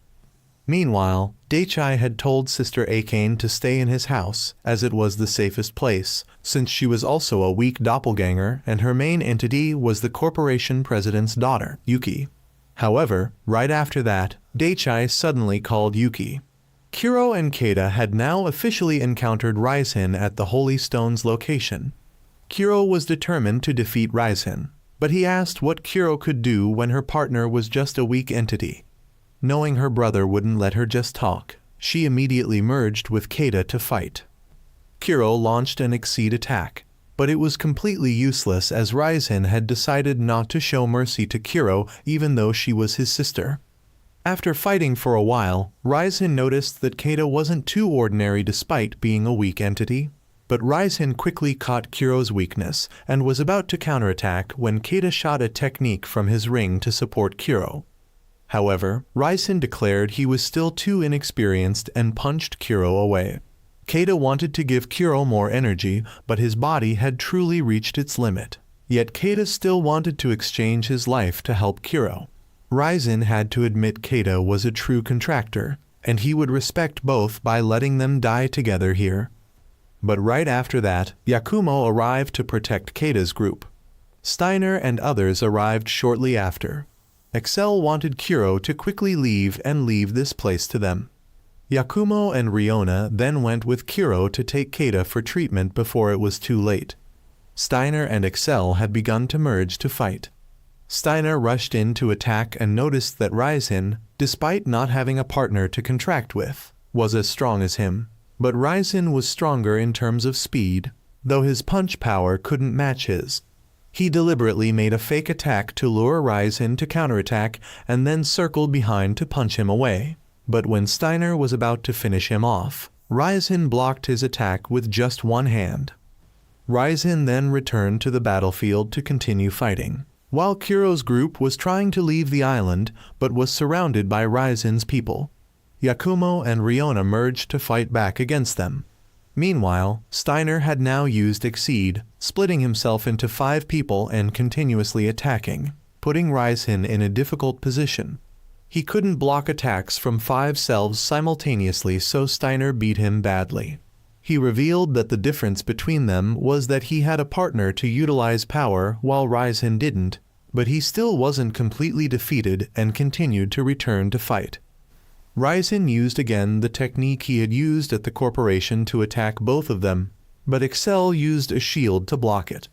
Meanwhile, Daichai had told Sister Akane to stay in his house, as it was the safest place, since she was also a weak doppelganger and her main entity was the corporation president's daughter, Yuki. However, right after that, Daichai suddenly called Yuki. Kuro and Keita had now officially encountered Raisen at the Holy Stone's location. Kuro was determined to defeat Raisen, but he asked what Kuro could do when her partner was just a weak entity. Knowing her brother wouldn't let her just talk, she immediately merged with Keita to fight. Kuro launched an Exceed attack, but it was completely useless as Raisen had decided not to show mercy to Kuro even though she was his sister. After fighting for a while, Raisen noticed that Keita wasn't too ordinary despite being a weak entity. But Raisen quickly caught Kuro's weakness and was about to counterattack when Keita shot a technique from his ring to support Kuro. However, Raisen declared he was still too inexperienced and punched Kuro away. Keita wanted to give Kuro more energy, but his body had truly reached its limit. Yet Keita still wanted to exchange his life to help Kuro. Raisen had to admit Keita was a true contractor, and he would respect both by letting them die together here. But right after that, Yakumo arrived to protect Keita's group. Steiner and others arrived shortly after. Excel wanted Kuro to quickly leave this place to them. Yakumo and Riona then went with Kuro to take Keita for treatment before it was too late. Steiner and Excel had begun to merge to fight. Steiner rushed in to attack and noticed that Raisen, despite not having a partner to contract with, was as strong as him. But Raisen was stronger in terms of speed, though his punch power couldn't match his. He deliberately made a fake attack to lure Raisen to counterattack and then circled behind to punch him away. But when Steiner was about to finish him off, Raisen blocked his attack with just one hand. Raisen then returned to the battlefield to continue fighting, while Kuro's group was trying to leave the island but was surrounded by Raisen's people. Yakumo and Riona merged to fight back against them. Meanwhile, Steiner had now used Exceed, splitting himself into 5 people and continuously attacking, putting Raisen in a difficult position. He couldn't block attacks from 5 selves simultaneously, so Steiner beat him badly. He revealed that the difference between them was that he had a partner to utilize power while Raisen didn't, but he still wasn't completely defeated and continued to return to fight. Raisen used again the technique he had used at the corporation to attack both of them, but Excel used a shield to block it.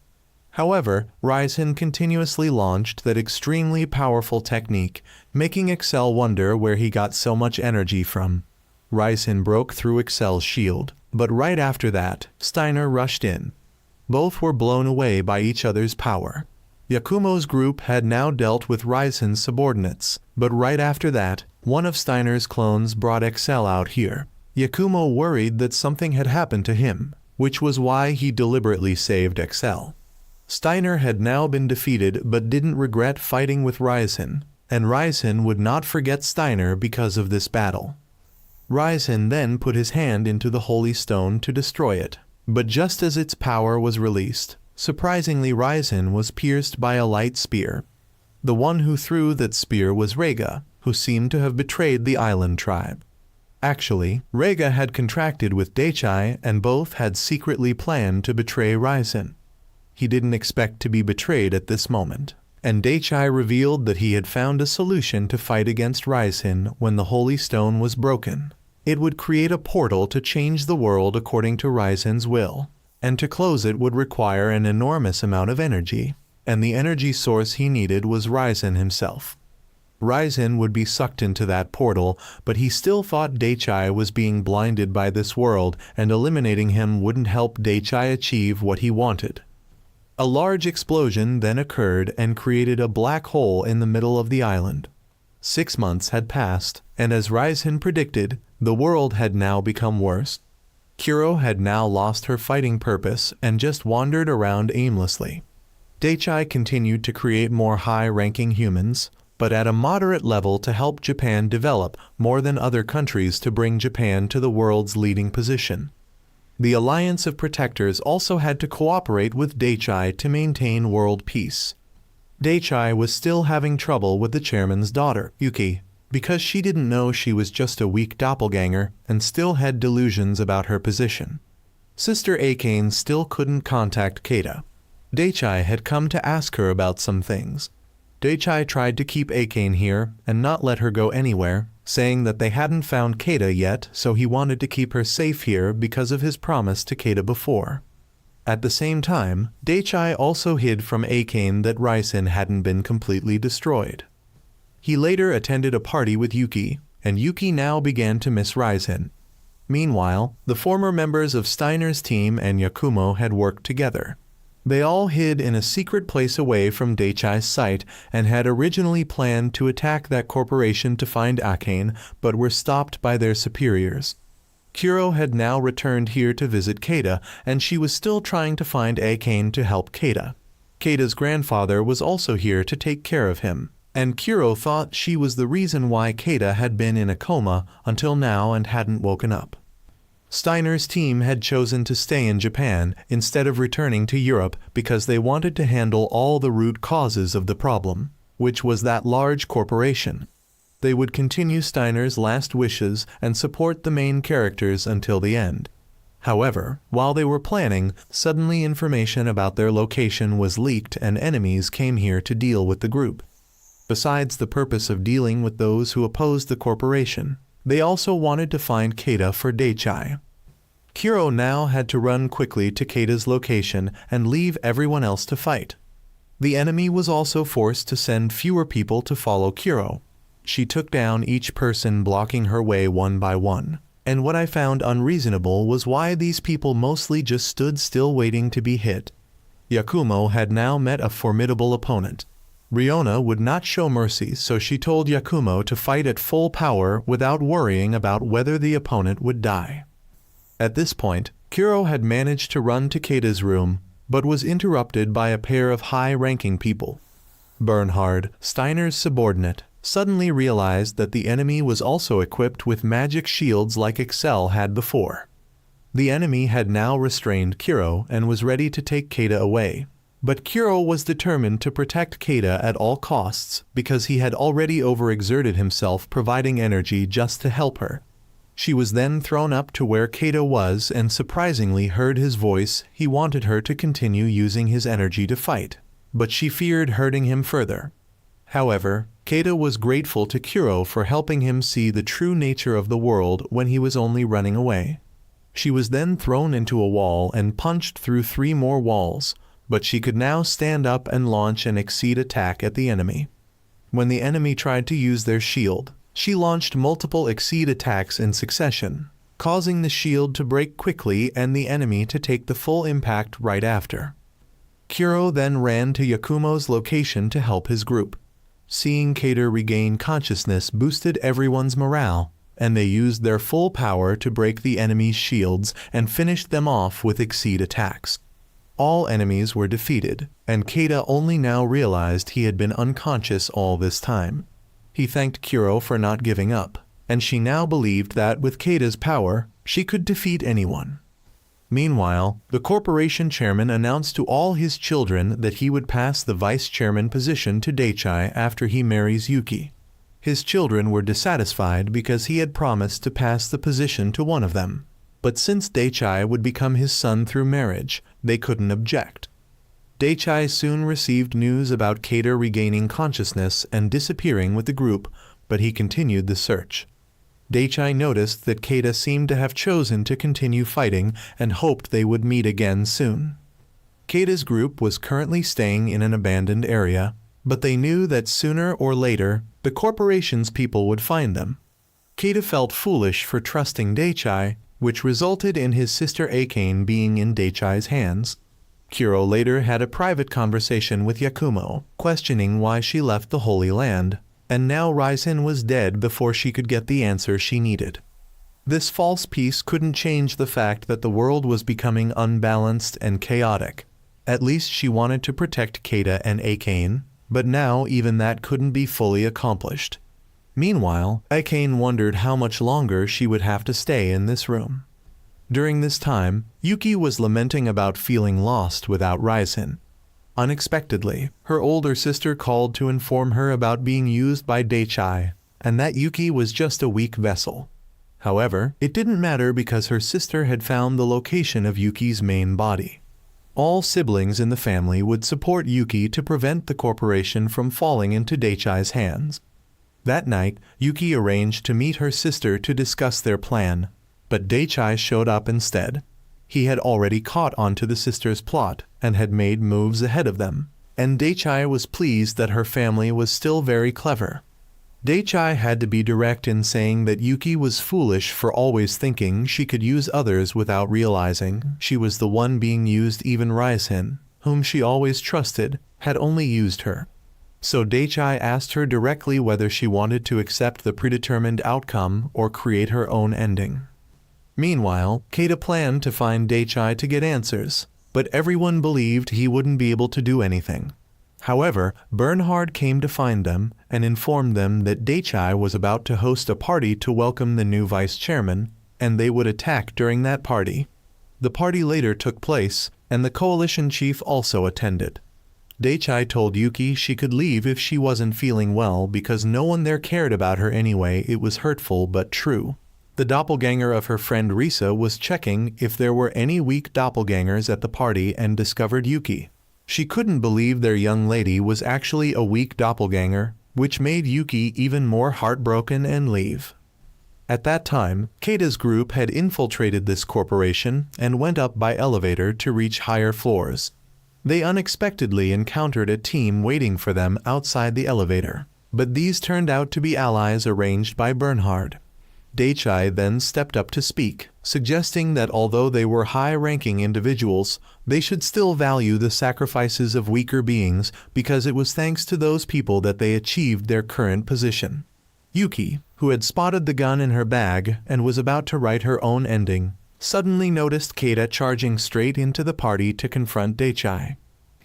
However, Raisen continuously launched that extremely powerful technique, making Excel wonder where he got so much energy from. Raisen broke through Excel's shield, but right after that, Steiner rushed in. Both were blown away by each other's power. Yakumo's group had now dealt with Raisen's subordinates, but right after that, one of Steiner's clones brought Excel out here. Yakumo worried that something had happened to him, which was why he deliberately saved Excel. Steiner had now been defeated but didn't regret fighting with Raisen, and Raisen would not forget Steiner because of this battle. Raisen then put his hand into the holy stone to destroy it, but just as its power was released, surprisingly Raisen was pierced by a light spear. The one who threw that spear was Reiga, who seemed to have betrayed the island tribe. Actually, Reiga had contracted with Daichai and both had secretly planned to betray Raisen. He didn't expect to be betrayed at this moment, and Daichai revealed that he had found a solution to fight against Raisen when the Holy Stone was broken. It would create a portal to change the world according to Raisen's will, and to close it would require an enormous amount of energy, and the energy source he needed was Raisen himself. Raisen would be sucked into that portal, but he still thought Daichai was being blinded by this world, and eliminating him wouldn't help Daichai achieve what he wanted. A large explosion then occurred and created a black hole in the middle of the island. 6 months had passed, and as Raisen predicted, the world had now become worse. Kuro had now lost her fighting purpose and just wandered around aimlessly. Daichai continued to create more high-ranking humans, but at a moderate level to help Japan develop more than other countries to bring Japan to the world's leading position. The Alliance of Protectors also had to cooperate with Daichai to maintain world peace. Daichai was still having trouble with the chairman's daughter, Yuki, because she didn't know she was just a weak doppelganger and still had delusions about her position. Sister Akane still couldn't contact Keita. Daichai had come to ask her about some things. Daichai tried to keep Akane here and not let her go anywhere, saying that they hadn't found Keita yet, so he wanted to keep her safe here because of his promise to Keita before. At the same time, Daichai also hid from Akane that Raisen hadn't been completely destroyed. He later attended a party with Yuki, and Yuki now began to miss Raisen. Meanwhile, the former members of Steiner's team and Yakumo had worked together. They all hid in a secret place away from Daichai's sight and had originally planned to attack that corporation to find Akane, but were stopped by their superiors. Kuro had now returned here to visit Keita, and she was still trying to find Akane to help Keita. Keita's grandfather was also here to take care of him. and Kuro thought she was the reason why Keita had been in a coma until now and hadn't woken up. Steiner's team had chosen to stay in Japan instead of returning to Europe because they wanted to handle all the root causes of the problem, which was that large corporation. They would continue Steiner's last wishes and support the main characters until the end. However, while they were planning, suddenly information about their location was leaked and enemies came here to deal with the group. Besides the purpose of dealing with those who opposed the corporation, they also wanted to find Keita for Daichai. Kuro now had to run quickly to Keita's location and leave everyone else to fight. The enemy was also forced to send fewer people to follow Kuro. She took down each person blocking her way one by one. And what I found unreasonable was why these people mostly just stood still waiting to be hit. Yakumo had now met a formidable opponent. Riona would not show mercy, so she told Yakumo to fight at full power without worrying about whether the opponent would die. At this point, Kuro had managed to run to Keita's room, but was interrupted by a pair of high-ranking people. Bernhard, Steiner's subordinate, suddenly realized that the enemy was also equipped with magic shields like Excel had before. The enemy had now restrained Kuro and was ready to take Keita away. But Kuro was determined to protect Keita at all costs because he had already overexerted himself providing energy just to help her. She was then thrown up to where Keita was and surprisingly heard his voice. He wanted her to continue using his energy to fight, but she feared hurting him further. However, Keita was grateful to Kuro for helping him see the true nature of the world when he was only running away. She was then thrown into a wall and punched through 3 more walls, but she could now stand up and launch an exceed attack at the enemy. When the enemy tried to use their shield, she launched multiple exceed attacks in succession, causing the shield to break quickly and the enemy to take the full impact right after. Kuro then ran to Yakumo's location to help his group. Seeing Keita regain consciousness boosted everyone's morale, and they used their full power to break the enemy's shields and finished them off with exceed attacks. All enemies were defeated, and Keita only now realized he had been unconscious all this time. He thanked Kuro for not giving up, and she now believed that with Keita's power, she could defeat anyone. Meanwhile, the corporation chairman announced to all his children that he would pass the vice chairman position to Daichai after he marries Yuki. His children were dissatisfied because he had promised to pass the position to one of them. But since Daichai would become his son through marriage, they couldn't object. Daichai soon received news about Keita regaining consciousness and disappearing with the group, but he continued the search. Daichai noticed that Keita seemed to have chosen to continue fighting and hoped they would meet again soon. Keita's group was currently staying in an abandoned area, but they knew that sooner or later, the corporation's people would find them. Keita felt foolish for trusting Daichai, which resulted in his sister Akane being in Daichai's hands. Kuro later had a private conversation with Yakumo, questioning why she left the Holy Land, and now Raizen was dead before she could get the answer she needed. This false peace couldn't change the fact that the world was becoming unbalanced and chaotic. At least she wanted to protect Keita and Akane, but now even that couldn't be fully accomplished. Meanwhile, Akane wondered how much longer she would have to stay in this room. During this time, Yuki was lamenting about feeling lost without Raizen. Unexpectedly, her older sister called to inform her about being used by Daichai, and that Yuki was just a weak vessel. However, it didn't matter because her sister had found the location of Yuki's main body. All siblings in the family would support Yuki to prevent the corporation from falling into Daichai's hands. That night, Yuki arranged to meet her sister to discuss their plan, but Daichai showed up instead. He had already caught on to the sisters' plot and had made moves ahead of them, and Daichai was pleased that her family was still very clever. Daichai had to be direct in saying that Yuki was foolish for always thinking she could use others without realizing she was the one being used. Even Raizen, whom she always trusted, had only used her. So Daichai asked her directly whether she wanted to accept the predetermined outcome or create her own ending. Meanwhile, Keita planned to find Daichai to get answers, but everyone believed he wouldn't be able to do anything. However, Bernhard came to find them and informed them that Daichai was about to host a party to welcome the new vice chairman, and they would attack during that party. The party later took place, and the coalition chief also attended. Daichai told Yuki she could leave if she wasn't feeling well because no one there cared about her anyway. It was hurtful but true. The doppelganger of her friend Risa was checking if there were any weak doppelgangers at the party and discovered Yuki. She couldn't believe their young lady was actually a weak doppelganger, which made Yuki even more heartbroken and leave. At that time, Keita's group had infiltrated this corporation and went up by elevator to reach higher floors. They unexpectedly encountered a team waiting for them outside the elevator, but these turned out to be allies arranged by Bernhard. Daichai then stepped up to speak, suggesting that although they were high-ranking individuals, they should still value the sacrifices of weaker beings because it was thanks to those people that they achieved their current position. Yuki, who had spotted the gun in her bag and was about to write her own ending, suddenly noticed Keita charging straight into the party to confront Daichai.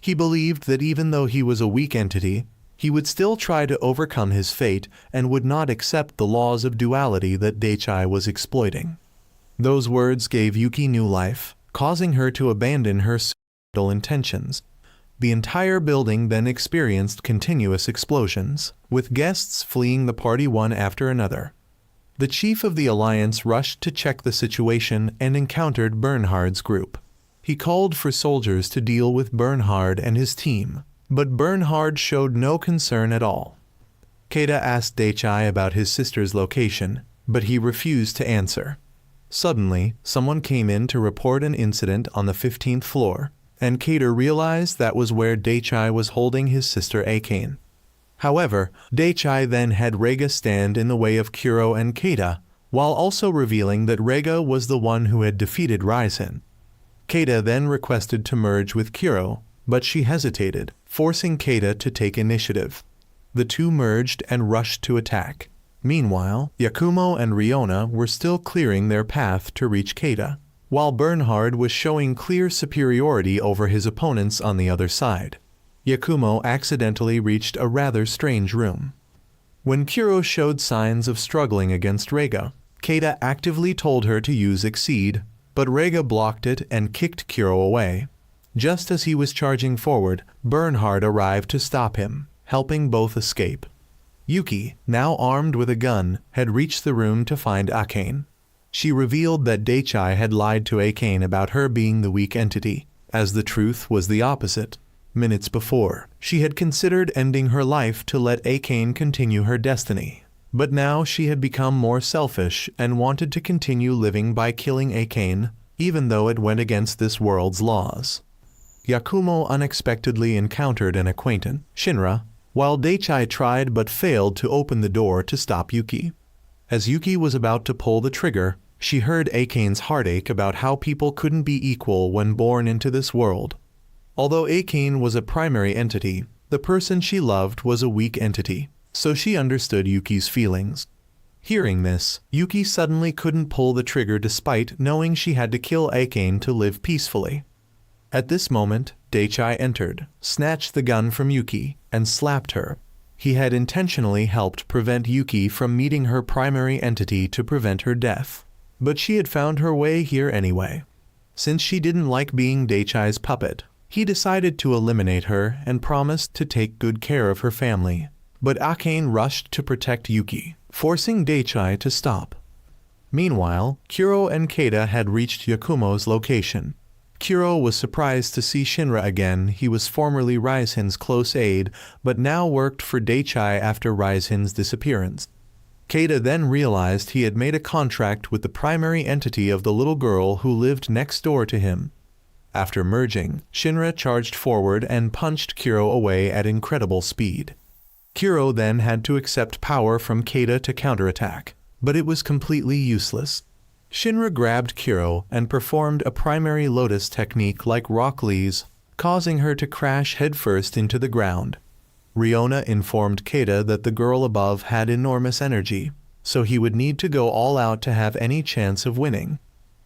He believed that even though he was a weak entity, he would still try to overcome his fate and would not accept the laws of duality that Daichai was exploiting. Those words gave Yuki new life, causing her to abandon her suicidal intentions. The entire building then experienced continuous explosions, with guests fleeing the party one after another. The chief of the alliance rushed to check the situation and encountered Bernhard's group. He called for soldiers to deal with Bernhard and his team, but Bernhard showed no concern at all. Keita asked Daichai about his sister's location, but he refused to answer. Suddenly, someone came in to report an incident on the 15th floor, and Keita realized that was where Daichai was holding his sister Akane. However, Daichai then had Rega stand in the way of Kuro and Keita, while also revealing that Rega was the one who had defeated Raizen. Keita then requested to merge with Kuro, but she hesitated, forcing Keita to take initiative. The two merged and rushed to attack. Meanwhile, Yakumo and Riona were still clearing their path to reach Keita, while Bernhard was showing clear superiority over his opponents on the other side. Yakumo accidentally reached a rather strange room. When Kuro showed signs of struggling against Rega, Keita actively told her to use Exceed, but Rega blocked it and kicked Kuro away. Just as he was charging forward, Bernhard arrived to stop him, helping both escape. Yuki, now armed with a gun, had reached the room to find Akane. She revealed that Daichai had lied to Akane about her being the weak entity, as the truth was the opposite. Minutes before, she had considered ending her life to let Akane continue her destiny, but now she had become more selfish and wanted to continue living by killing Akane, even though it went against this world's laws. Yakumo unexpectedly encountered an acquaintance, Shinra, while Daichai tried but failed to open the door to stop Yuki. As Yuki was about to pull the trigger, she heard Akane's heartache about how people couldn't be equal when born into this world. Although Akane was a primary entity, the person she loved was a weak entity, so she understood Yuki's feelings. Hearing this, Yuki suddenly couldn't pull the trigger despite knowing she had to kill Akane to live peacefully. At this moment, Daichai entered, snatched the gun from Yuki, and slapped her. He had intentionally helped prevent Yuki from meeting her primary entity to prevent her death. But she had found her way here anyway. Since she didn't like being Daichai's puppet, he decided to eliminate her and promised to take good care of her family. But Akane rushed to protect Yuki, forcing Daichai to stop. Meanwhile, Kuro and Keita had reached Yakumo's location. Kuro was surprised to see Shinra again. He was formerly Raizen's close aide, but now worked for Daichai after Raizen's disappearance. Keita then realized he had made a contract with the primary entity of the little girl who lived next door to him. After merging, Shinra charged forward and punched Kuro away at incredible speed. Kuro then had to accept power from Keita to counterattack, but it was completely useless. Shinra grabbed Kuro and performed a primary lotus technique like Rock Lee's, causing her to crash headfirst into the ground. Riona informed Keita that the girl above had enormous energy, so he would need to go all out to have any chance of winning.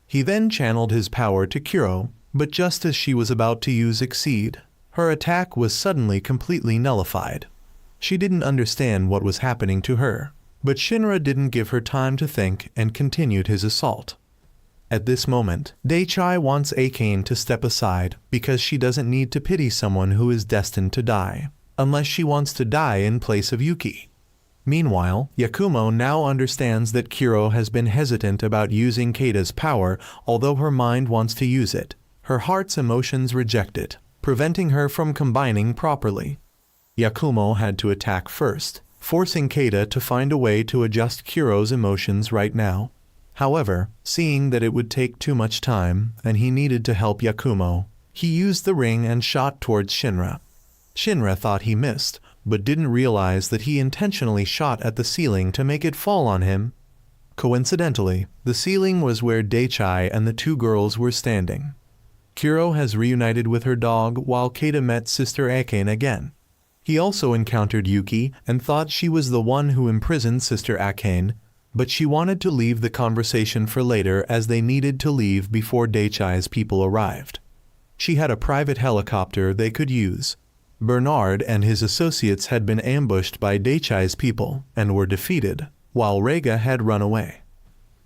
He then channeled his power to Kuro, but just as she was about to use Exceed, her attack was suddenly completely nullified. She didn't understand what was happening to her, but Shinra didn't give her time to think and continued his assault. At this moment, Daichai wants Akane to step aside because she doesn't need to pity someone who is destined to die, unless she wants to die in place of Yuki. Meanwhile, Yakumo now understands that Kuro has been hesitant about using Keita's power, although her mind wants to use it. Her heart's emotions reject it, preventing her from combining properly. Yakumo had to attack first, forcing Keita to find a way to adjust Kuro's emotions right now. However, seeing that it would take too much time and he needed to help Yakumo, he used the ring and shot towards Shinra. Shinra thought he missed, but didn't realize that he intentionally shot at the ceiling to make it fall on him. Coincidentally, the ceiling was where Daichai and the two girls were standing. Kuro has reunited with her dog while Keita met Sister Akane again. He also encountered Yuki and thought she was the one who imprisoned Sister Akane, but she wanted to leave the conversation for later as they needed to leave before Daichai's people arrived. She had a private helicopter they could use. Bernard and his associates had been ambushed by Daichai's people and were defeated, while Reiga had run away.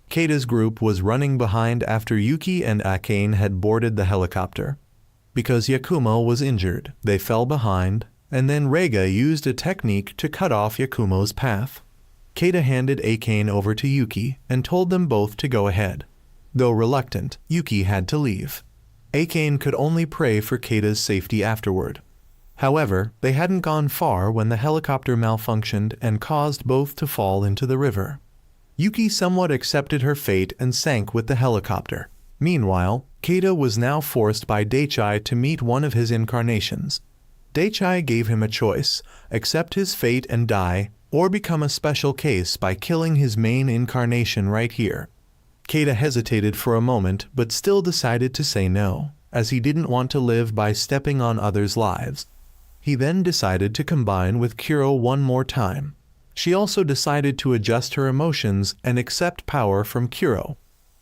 Keita's group was running behind after Yuki and Akane had boarded the helicopter. Because Yakumo was injured, they fell behind, and then Reiga used a technique to cut off Yakumo's path. Keita handed Akane over to Yuki and told them both to go ahead. Though reluctant, Yuki had to leave. Akane could only pray for Keita's safety afterward. However, they hadn't gone far when the helicopter malfunctioned and caused both to fall into the river. Yuki somewhat accepted her fate and sank with the helicopter. Meanwhile, Keita was now forced by Daichai to meet one of his incarnations. Daichai gave him a choice: accept his fate and die, or become a special case by killing his main incarnation right here. Keita hesitated for a moment but still decided to say no, as he didn't want to live by stepping on others' lives. He then decided to combine with Kuro one more time. She also decided to adjust her emotions and accept power from Kuro.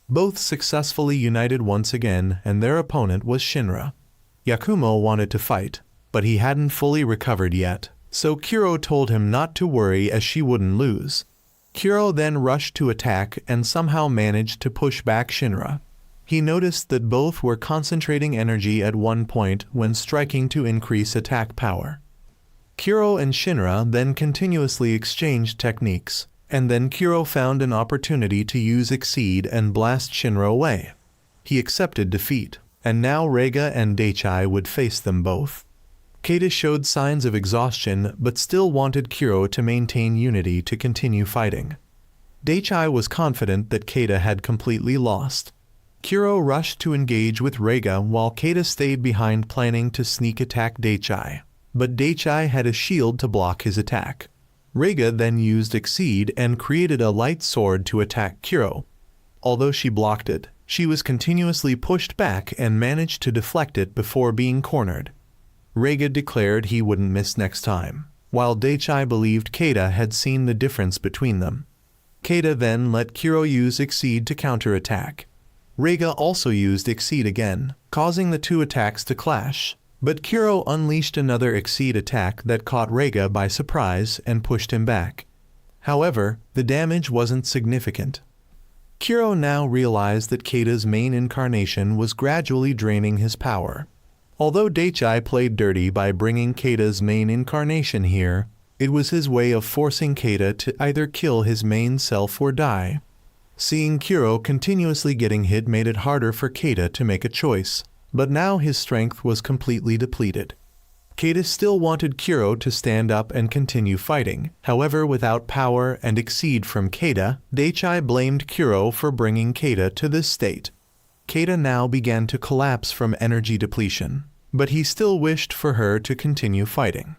Both successfully united once again, and their opponent was Shinra. Yakumo wanted to fight, but he hadn't fully recovered yet, so Kuro told him not to worry as she wouldn't lose. Kuro then rushed to attack and somehow managed to push back Shinra. He noticed that both were concentrating energy at one point when striking to increase attack power. Kuro and Shinra then continuously exchanged techniques, and then Kuro found an opportunity to use Exceed and blast Shinra away. He accepted defeat, and now Reiga and Daichai would face them both. Keita showed signs of exhaustion but still wanted Kuro to maintain unity to continue fighting. Daichai was confident that Keita had completely lost. Kuro rushed to engage with Reiga while Keita stayed behind planning to sneak attack Daichai, but Daichai had a shield to block his attack. Reiga then used Exceed and created a light sword to attack Kuro. Although she blocked it, she was continuously pushed back and managed to deflect it before being cornered. Reiga declared he wouldn't miss next time, while Daichai believed Keita had seen the difference between them. Keita then let Kuro use Exceed to counterattack. Reiga also used Exceed again, causing the two attacks to clash, but Kuro unleashed another Exceed attack that caught Reiga by surprise and pushed him back. However, the damage wasn't significant. Kuro now realized that Keita's main incarnation was gradually draining his power. Although Daichai played dirty by bringing Keita's main incarnation here, it was his way of forcing Keita to either kill his main self or die. Seeing Kuro continuously getting hit made it harder for Keita to make a choice, but now his strength was completely depleted. Keita still wanted Kuro to stand up and continue fighting. However, without power and Exceed from Keita, Daichai blamed Kuro for bringing Keita to this state. Keita now began to collapse from energy depletion, but he still wished for her to continue fighting.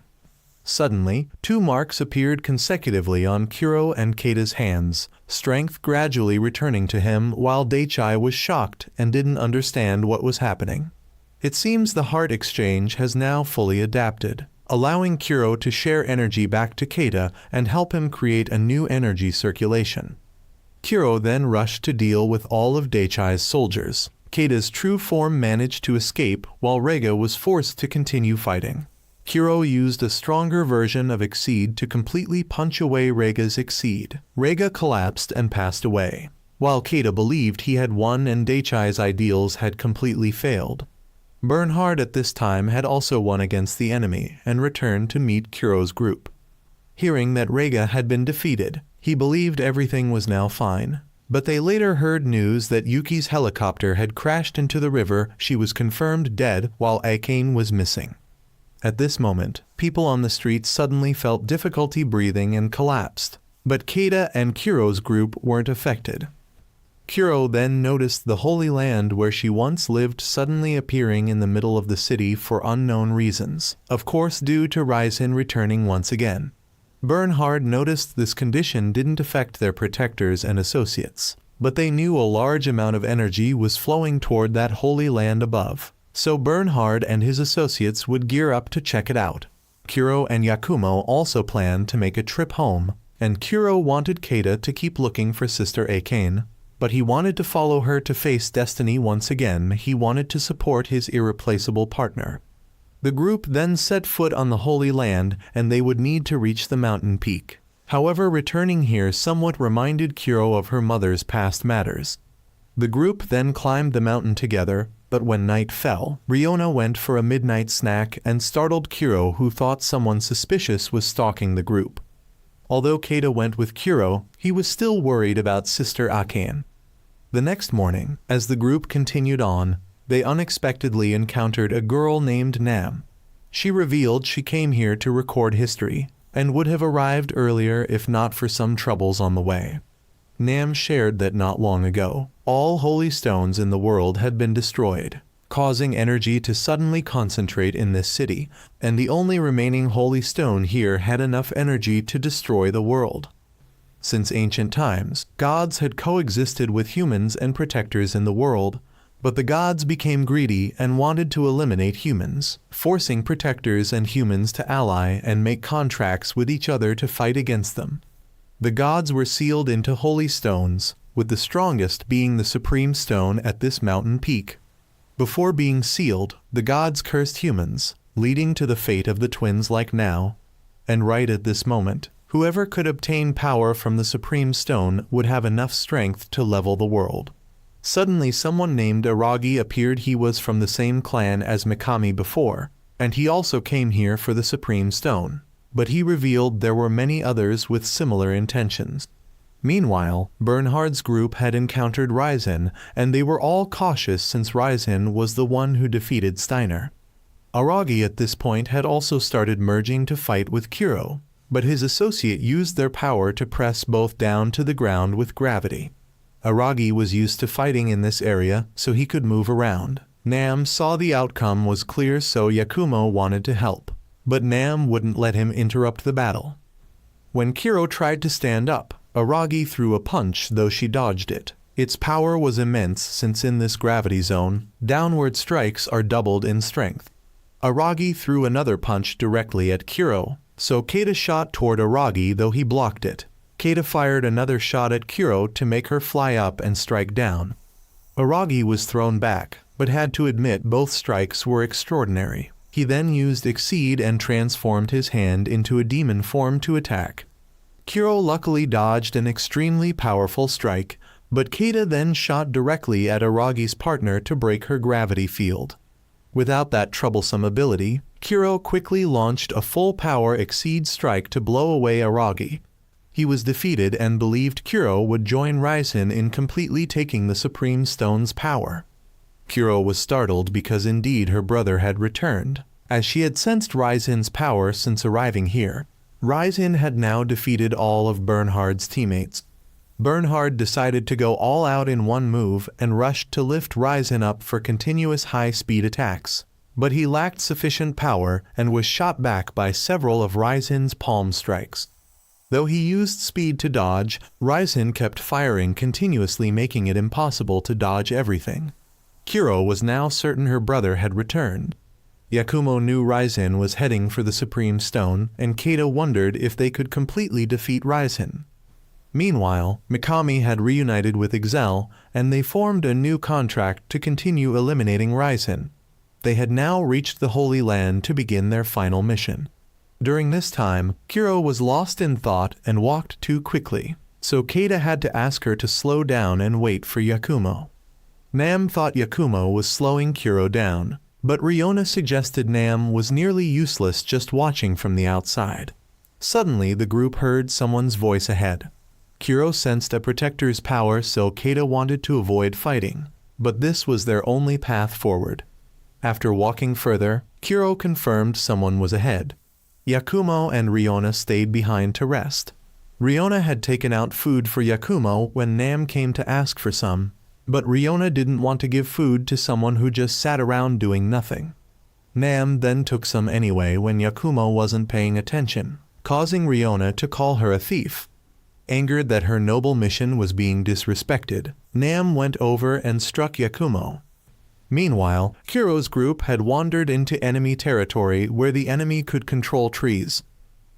Suddenly, 2 marks appeared consecutively on Kuro and Keita's hands, strength gradually returning to him while Daichai was shocked and didn't understand what was happening. It seems the heart exchange has now fully adapted, allowing Kuro to share energy back to Keita and help him create a new energy circulation. Kuro then rushed to deal with all of Daichai's soldiers, Keita's true form managed to escape while Rega was forced to continue fighting. Kuro used a stronger version of Exceed to completely punch away Rega's Exceed. Rega collapsed and passed away, while Keita believed he had won and Daichai's ideals had completely failed. Bernhard at this time had also won against the enemy and returned to meet Kuro's group. Hearing that Rega had been defeated, he believed everything was now fine. But they later heard news that Yuki's helicopter had crashed into the river. She was confirmed dead while Akane was missing. At this moment, people on the streets suddenly felt difficulty breathing and collapsed. But Keita and Kuro's group weren't affected. Kuro then noticed the Holy Land where she once lived suddenly appearing in the middle of the city for unknown reasons, of course due to Raizen returning once again. Bernhard noticed this condition didn't affect their protectors and associates, but they knew a large amount of energy was flowing toward that Holy Land above, so Bernhard and his associates would gear up to check it out. Kuro and Yakumo also planned to make a trip home, and Kuro wanted Keita to keep looking for Sister Akane, but he wanted to follow her to face destiny once again. He wanted to support his irreplaceable partner. The group then set foot on the Holy Land, and they would need to reach the mountain peak. However, returning here somewhat reminded Kuro of her mother's past matters. The group then climbed the mountain together, but when night fell, Riona went for a midnight snack and startled Kuro, who thought someone suspicious was stalking the group. Although Keita went with Kuro, he was still worried about Sister Akane. The next morning, as the group continued on, they unexpectedly encountered a girl named Nam. She revealed she came here to record history, and would have arrived earlier if not for some troubles on the way. Nam shared that not long ago, all holy stones in the world had been destroyed, causing energy to suddenly concentrate in this city, and the only remaining holy stone here had enough energy to destroy the world. Since ancient times, gods had coexisted with humans and protectors in the world, but the gods became greedy and wanted to eliminate humans, forcing protectors and humans to ally and make contracts with each other to fight against them. The gods were sealed into holy stones, with the strongest being the supreme stone at this mountain peak. Before being sealed, the gods cursed humans, leading to the fate of the twins like now. And right at this moment, whoever could obtain power from the supreme stone would have enough strength to level the world. Suddenly someone named Aragi appeared. He was from the same clan as Mikami before, and he also came here for the supreme stone. But he revealed there were many others with similar intentions. Meanwhile, Bernhard's group had encountered Raizen, and they were all cautious since Raizen was the one who defeated Steiner. Aragi at this point had also started merging to fight with Kuro, but his associate used their power to press both down to the ground with gravity. Aragi was used to fighting in this area, so he could move around. Nam saw the outcome was clear, so Yakumo wanted to help, but Nam wouldn't let him interrupt the battle. When Kuro tried to stand up, Aragi threw a punch, though she dodged it. Its power was immense since in this gravity zone, downward strikes are doubled in strength. Aragi threw another punch directly at Kuro, so Keita shot toward Aragi, though he blocked it. Keita fired another shot at Kuro to make her fly up and strike down. Aragi was thrown back, but had to admit both strikes were extraordinary. He then used Exceed and transformed his hand into a demon form to attack. Kuro luckily dodged an extremely powerful strike, but Keita then shot directly at Aragi's partner to break her gravity field. Without that troublesome ability, Kuro quickly launched a full-power Exceed strike to blow away Aragi. He was defeated and believed Kuro would join Raizen in completely taking the Supreme Stone's power. Kuro was startled because indeed her brother had returned, as she had sensed Raizen's power since arriving here. Raizen had now defeated all of Bernhard's teammates. Bernhard decided to go all out in one move and rushed to lift Raizen up for continuous high-speed attacks, but he lacked sufficient power and was shot back by several of Raizen's palm strikes. Though he used speed to dodge, Raizen kept firing continuously, making it impossible to dodge everything. Kuro was now certain her brother had returned. Yakumo knew Raizen was heading for the Supreme Stone, and Keita wondered if they could completely defeat Raizen. Meanwhile, Mikami had reunited with Excel, and they formed a new contract to continue eliminating Ryzen. They had now reached the Holy Land to begin their final mission. During this time, Kuro was lost in thought and walked too quickly, so Keita had to ask her to slow down and wait for Yakumo. Nam thought Yakumo was slowing Kuro down, but Riona suggested Nam was nearly useless just watching from the outside. Suddenly, the group heard someone's voice ahead. Kuro sensed a protector's power, so Keita wanted to avoid fighting, but this was their only path forward. After walking further, Kuro confirmed someone was ahead. Yakumo and Riona stayed behind to rest. Riona had taken out food for Yakumo when Nam came to ask for some, but Riona didn't want to give food to someone who just sat around doing nothing. Nam then took some anyway when Yakumo wasn't paying attention, causing Riona to call her a thief. Angered that her noble mission was being disrespected, Nam went over and struck Yakumo. Meanwhile, Kuro's group had wandered into enemy territory where the enemy could control trees.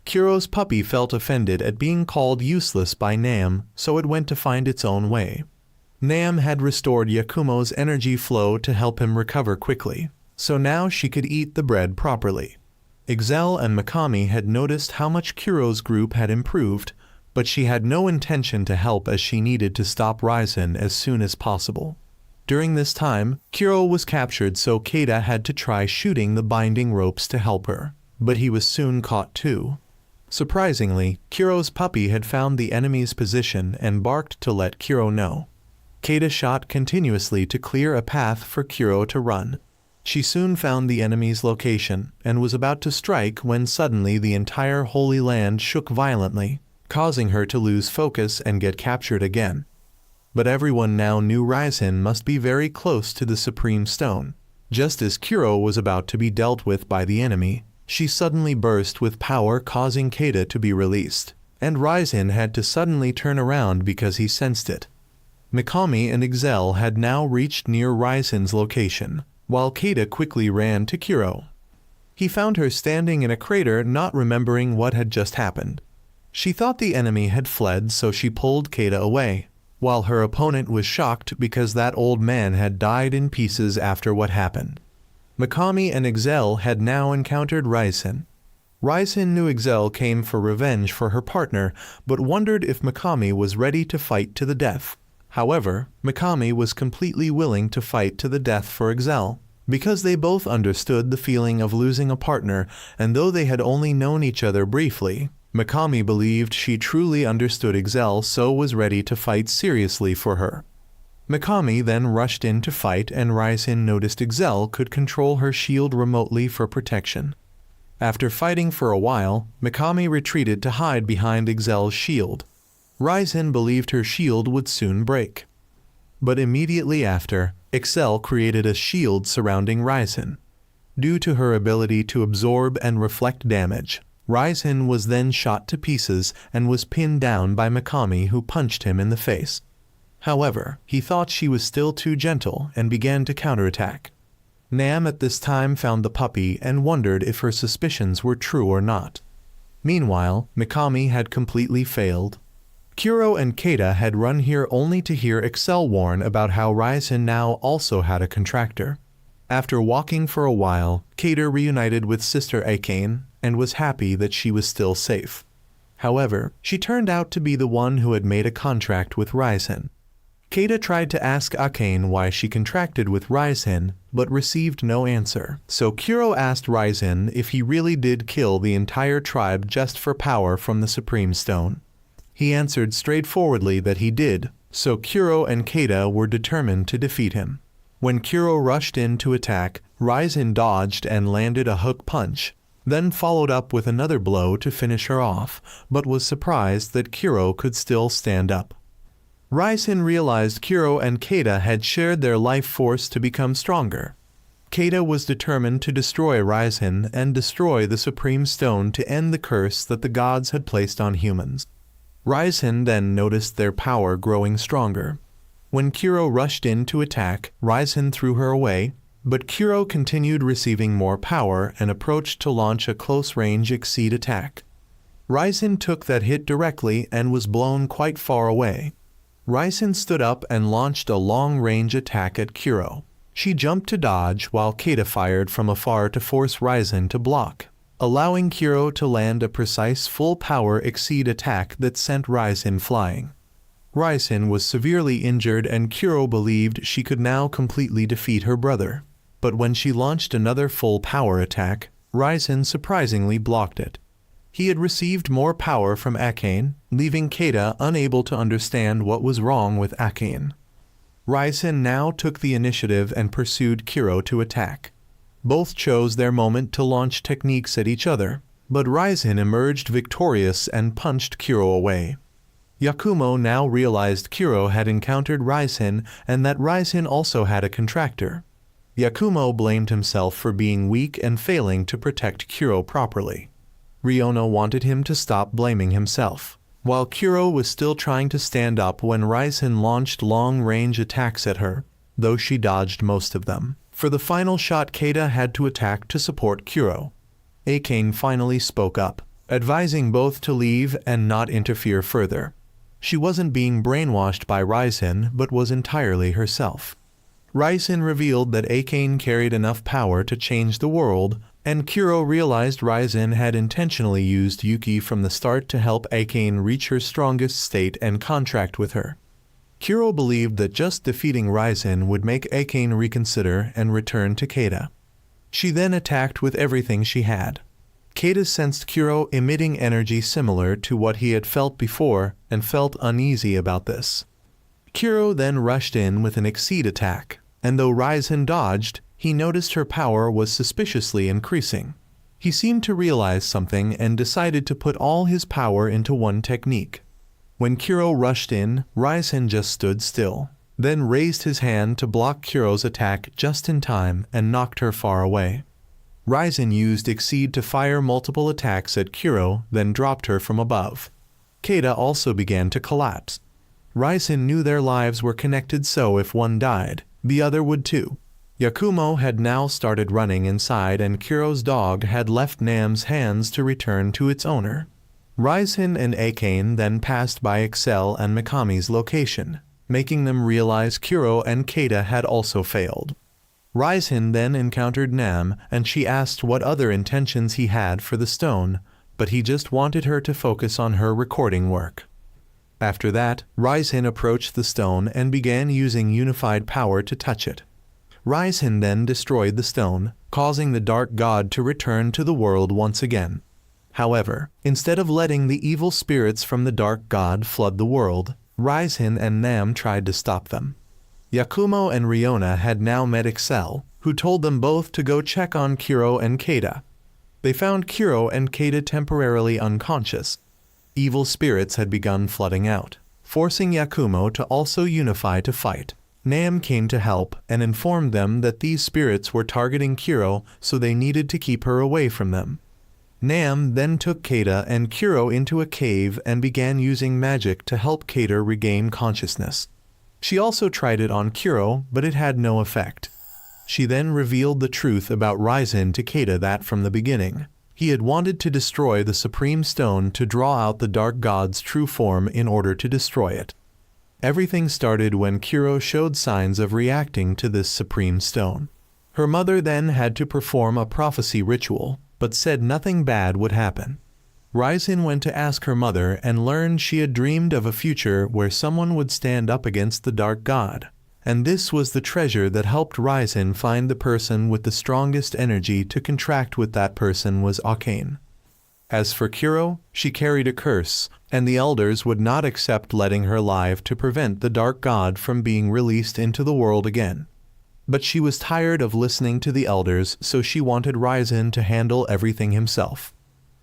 Kuro's puppy felt offended at being called useless by Nam, so it went to find its own way. Nam had restored Yakumo's energy flow to help him recover quickly, so now she could eat the bread properly. Excel and Mikami had noticed how much Kuro's group had improved, but she had no intention to help as she needed to stop Ryzen as soon as possible. During this time, Kuro was captured, so Keita had to try shooting the binding ropes to help her, but he was soon caught too. Surprisingly, Kuro's puppy had found the enemy's position and barked to let Kuro know. Keita shot continuously to clear a path for Kuro to run. She soon found the enemy's location and was about to strike when suddenly the entire Holy Land shook violently, causing her to lose focus and get captured again. But everyone now knew Ryzen must be very close to the Supreme Stone. Just as Kuro was about to be dealt with by the enemy, she suddenly burst with power, causing Keita to be released, and Ryzen had to suddenly turn around because he sensed it. Mikami and Excel had now reached near Ryzen's location, while Keita quickly ran to Kuro. He found her standing in a crater, not remembering what had just happened. She thought the enemy had fled, so she pulled Keita away, while her opponent was shocked because that old man had died in pieces after what happened. Mikami and Excel had now encountered Ryzen. Ryzen knew Excel came for revenge for her partner, but wondered if Mikami was ready to fight to the death. However, Mikami was completely willing to fight to the death for Excel, because they both understood the feeling of losing a partner, and though they had only known each other briefly, Mikami believed she truly understood Excel, so was ready to fight seriously for her. Mikami then rushed in to fight, and Ryzen noticed Excel could control her shield remotely for protection. After fighting for a while, Mikami retreated to hide behind Excel's shield. Ryzen believed her shield would soon break. But immediately after, Excel created a shield surrounding Ryzen. Due to her ability to absorb and reflect damage, Ryzen was then shot to pieces and was pinned down by Mikami, who punched him in the face. However, he thought she was still too gentle and began to counterattack. Nam at this time found the puppy and wondered if her suspicions were true or not. Meanwhile, Mikami had completely failed. Kuro and Keita had run here only to hear Excel warn about how Ryzen now also had a contractor. After walking for a while, Keita reunited with Sister Akane and was happy that she was still safe. However, she turned out to be the one who had made a contract with Ryzen. Keita tried to ask Akane why she contracted with Ryzen, but received no answer, so Kuro asked Ryzen if he really did kill the entire tribe just for power from the Supreme Stone. He answered straightforwardly that he did, so Kuro and Keita were determined to defeat him. When Kuro rushed in to attack, Ryzen dodged and landed a hook punch, then followed up with another blow to finish her off, but was surprised that Kuro could still stand up. Ryzen realized Kuro and Keita had shared their life force to become stronger. Keita was determined to destroy Ryzen and destroy the Supreme Stone to end the curse that the gods had placed on humans. Ryzen then noticed their power growing stronger. When Kuro rushed in to attack, Ryzen threw her away, but Kuro continued receiving more power and approached to launch a close-range exceed attack. Raisin took that hit directly and was blown quite far away. Raisin stood up and launched a long-range attack at Kuro. She jumped to dodge while Keita fired from afar to force Raisin to block, allowing Kuro to land a precise full-power exceed attack that sent Raisin flying. Raisin was severely injured and Kuro believed she could now completely defeat her brother. But when she launched another full-power attack, Raisin surprisingly blocked it. He had received more power from Akane, leaving Keita unable to understand what was wrong with Akane. Raisin now took the initiative and pursued Kuro to attack. Both chose their moment to launch techniques at each other, but Raisin emerged victorious and punched Kuro away. Yakumo now realized Kuro had encountered Raisin and that Raisin also had a contractor. Yakumo blamed himself for being weak and failing to protect Kuro properly. Riona wanted him to stop blaming himself, while Kuro was still trying to stand up when Raisin launched long-range attacks at her, though she dodged most of them. For the final shot, Keita had to attack to support Kuro. Akane finally spoke up, advising both to leave and not interfere further. She wasn't being brainwashed by Raisin, but was entirely herself. Raisin revealed that Akane carried enough power to change the world, and Kuro realized Raisin had intentionally used Yuki from the start to help Akane reach her strongest state and contract with her. Kuro believed that just defeating Raisin would make Akane reconsider and return to Keita. She then attacked with everything she had. Keita sensed Kuro emitting energy similar to what he had felt before and felt uneasy about this. Kuro then rushed in with an exceed attack, and though Raisin dodged, he noticed her power was suspiciously increasing. He seemed to realize something and decided to put all his power into one technique. When Kuro rushed in, Raisin just stood still, then raised his hand to block Kuro's attack just in time and knocked her far away. Raisin used Exceed to fire multiple attacks at Kuro, then dropped her from above. Keita also began to collapse. Raisin knew their lives were connected, so if one died, the other would too. Yakumo had now started running inside and Kuro's dog had left Nam's hands to return to its owner. Raisin and Akane then passed by Excel and Mikami's location, making them realize Kuro and Keita had also failed. Raisin then encountered Nam and she asked what other intentions he had for the stone, but he just wanted her to focus on her recording work. After that, Raisin approached the stone and began using unified power to touch it. Raisin then destroyed the stone, causing the Dark God to return to the world once again. However, instead of letting the evil spirits from the Dark God flood the world, Raisin and Nam tried to stop them. Yakumo and Riona had now met Excel, who told them both to go check on Kuro and Keita. They found Kuro and Keita temporarily unconscious. Evil spirits had begun flooding out, forcing Yakumo to also unify to fight. Nam came to help and informed them that these spirits were targeting Kuro, so they needed to keep her away from them. Nam then took Keita and Kuro into a cave and began using magic to help Keita regain consciousness. She also tried it on Kuro, but it had no effect. She then revealed the truth about Raisin to Keita that from the beginning, he had wanted to destroy the Supreme Stone to draw out the Dark God's true form in order to destroy it. Everything started when Kuro showed signs of reacting to this Supreme Stone. Her mother then had to perform a prophecy ritual, but said nothing bad would happen. Raisin went to ask her mother and learned she had dreamed of a future where someone would stand up against the Dark God, and this was the treasure that helped Raisin find the person with the strongest energy to contract with. That person was Akane. As for Kuro, she carried a curse, and the elders would not accept letting her live to prevent the Dark God from being released into the world again. But she was tired of listening to the elders, so she wanted Raisin to handle everything himself.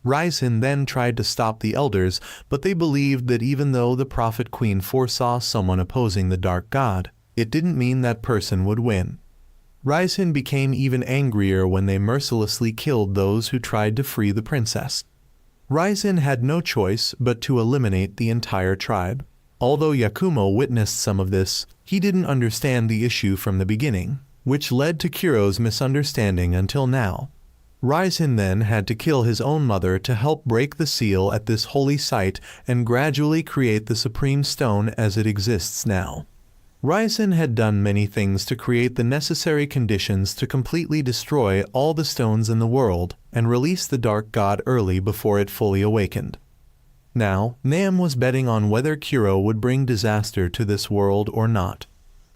Raisin then tried to stop the elders, but they believed that even though the Prophet Queen foresaw someone opposing the Dark God, it didn't mean that person would win. Raisin became even angrier when they mercilessly killed those who tried to free the princess. Raisin had no choice but to eliminate the entire tribe. Although Yakumo witnessed some of this, he didn't understand the issue from the beginning, which led to Kuro's misunderstanding until now. Raisin then had to kill his own mother to help break the seal at this holy site and gradually create the Supreme Stone as it exists now. Raisin had done many things to create the necessary conditions to completely destroy all the stones in the world and release the Dark God early before it fully awakened. Now, Nam was betting on whether Kuro would bring disaster to this world or not.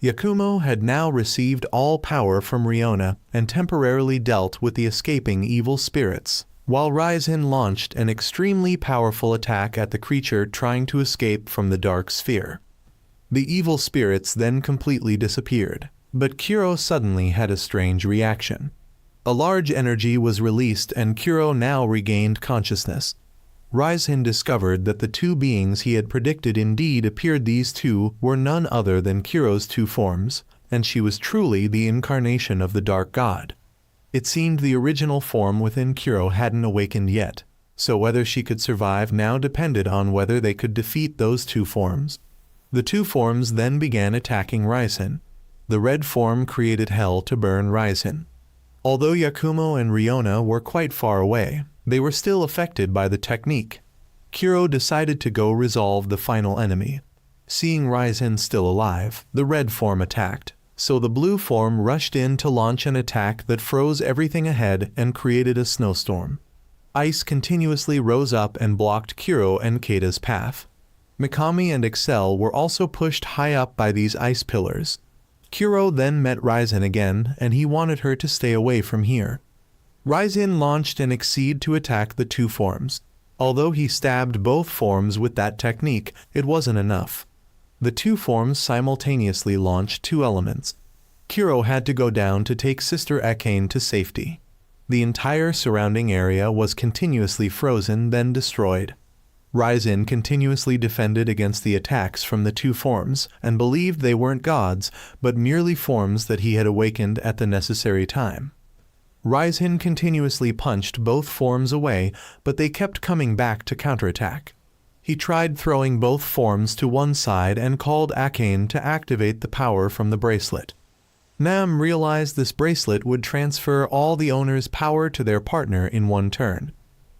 Yakumo had now received all power from Riona and temporarily dealt with the escaping evil spirits, while Raisin launched an extremely powerful attack at the creature trying to escape from the dark sphere. The evil spirits then completely disappeared, but Kuro suddenly had a strange reaction. A large energy was released and Kuro now regained consciousness. Raisin discovered that the two beings he had predicted indeed appeared. These two were none other than Kuro's two forms, and she was truly the incarnation of the Dark God. It seemed the original form within Kuro hadn't awakened yet, so whether she could survive now depended on whether they could defeat those two forms. The two forms then began attacking Raisin. The red form created hell to burn Raisin. Although Yakumo and Riona were quite far away, they were still affected by the technique. Kuro decided to go resolve the final enemy. Seeing Raisin still alive, the red form attacked, so the blue form rushed in to launch an attack that froze everything ahead and created a snowstorm. Ice continuously rose up and blocked Kuro and Keita's path. Mikami and Excel were also pushed high up by these ice pillars. Kuro then met Raisin again, and he wanted her to stay away from here. Raisin launched an Exceed to attack the two forms. Although he stabbed both forms with that technique, it wasn't enough. The two forms simultaneously launched two elements. Kuro had to go down to take Sister Akane to safety. The entire surrounding area was continuously frozen, then destroyed. Raisin continuously defended against the attacks from the two forms and believed they weren't gods, but merely forms that he had awakened at the necessary time. Raisin continuously punched both forms away, but they kept coming back to counterattack. He tried throwing both forms to one side and called Akane to activate the power from the bracelet. Nam realized this bracelet would transfer all the owner's power to their partner in one turn.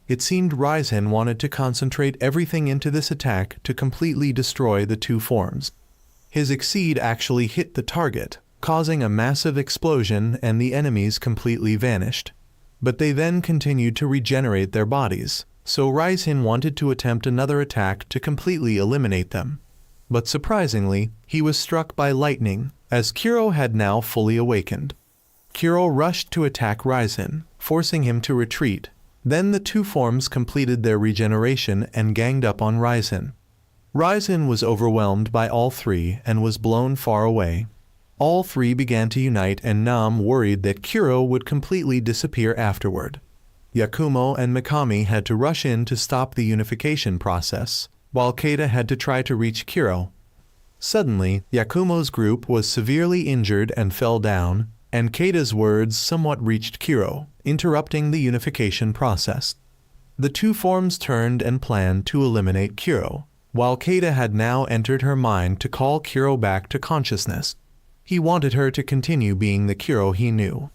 It seemed Raisin wanted to concentrate everything into this attack to completely destroy the two forms. His Exceed actually hit the target, causing a massive explosion, and the enemies completely vanished. But they then continued to regenerate their bodies, so Raisin wanted to attempt another attack to completely eliminate them. But surprisingly, he was struck by lightning, as Kuro had now fully awakened. Kuro rushed to attack Raisin, forcing him to retreat. Then the two forms completed their regeneration and ganged up on Raisin. Raisin was overwhelmed by all three and was blown far away. All three began to unite, and Nam worried that Kuro would completely disappear afterward. Yakumo and Mikami had to rush in to stop the unification process, while Keita had to try to reach Kuro. Suddenly, Yakumo's group was severely injured and fell down, and Keita's words somewhat reached Kuro, interrupting the unification process. The two forms turned and planned to eliminate Kuro, while Keita had now entered her mind to call Kuro back to consciousness. He wanted her to continue being the Kuro he knew.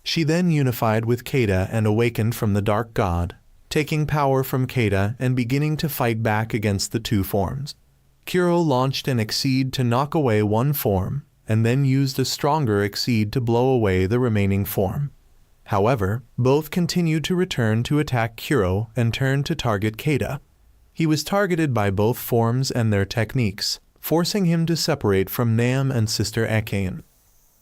She then unified with Keita and awakened from the Dark God, taking power from Keita and beginning to fight back against the two forms. Kuro launched an Exceed to knock away one form, and then used a stronger Exceed to blow away the remaining form. However, both continued to return to attack Kuro and turn to target Keita. He was targeted by both forms and their techniques, forcing him to separate from Nam and Sister Akane.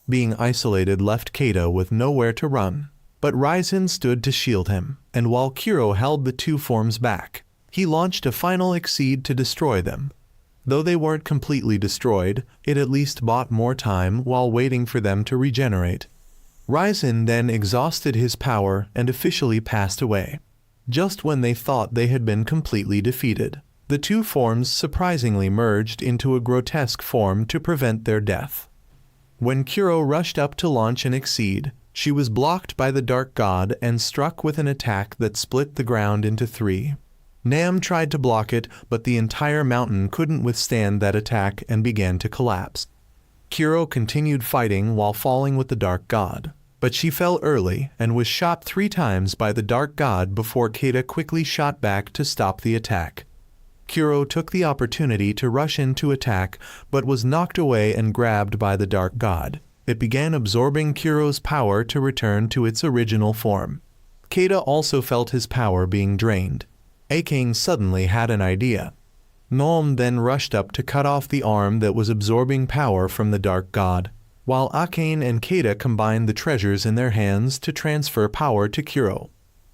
Being isolated left Keita with nowhere to run, but Raisin stood to shield him, and while Kuro held the two forms back, he launched a final Exceed to destroy them. Though they weren't completely destroyed, it at least bought more time while waiting for them to regenerate. Raisin then exhausted his power and officially passed away. Just when they thought they had been completely defeated, the two forms surprisingly merged into a grotesque form to prevent their death. When Kuro rushed up to launch an Exceed, she was blocked by the Dark God and struck with an attack that split the ground into three. Nam tried to block it, but the entire mountain couldn't withstand that attack and began to collapse. Kuro continued fighting while falling with the Dark God, But she fell early and was shot 3 times by the dark god before Keita quickly shot back to stop the attack. Kuro took the opportunity to rush in to attack, but was knocked away and grabbed by the dark god. It began absorbing Kuro's power to return to its original form. Keita also felt his power being drained. Akane suddenly had an idea. Nom then rushed up to cut off the arm that was absorbing power from the dark god, while Akane and Keita combined the treasures in their hands to transfer power to Kuro.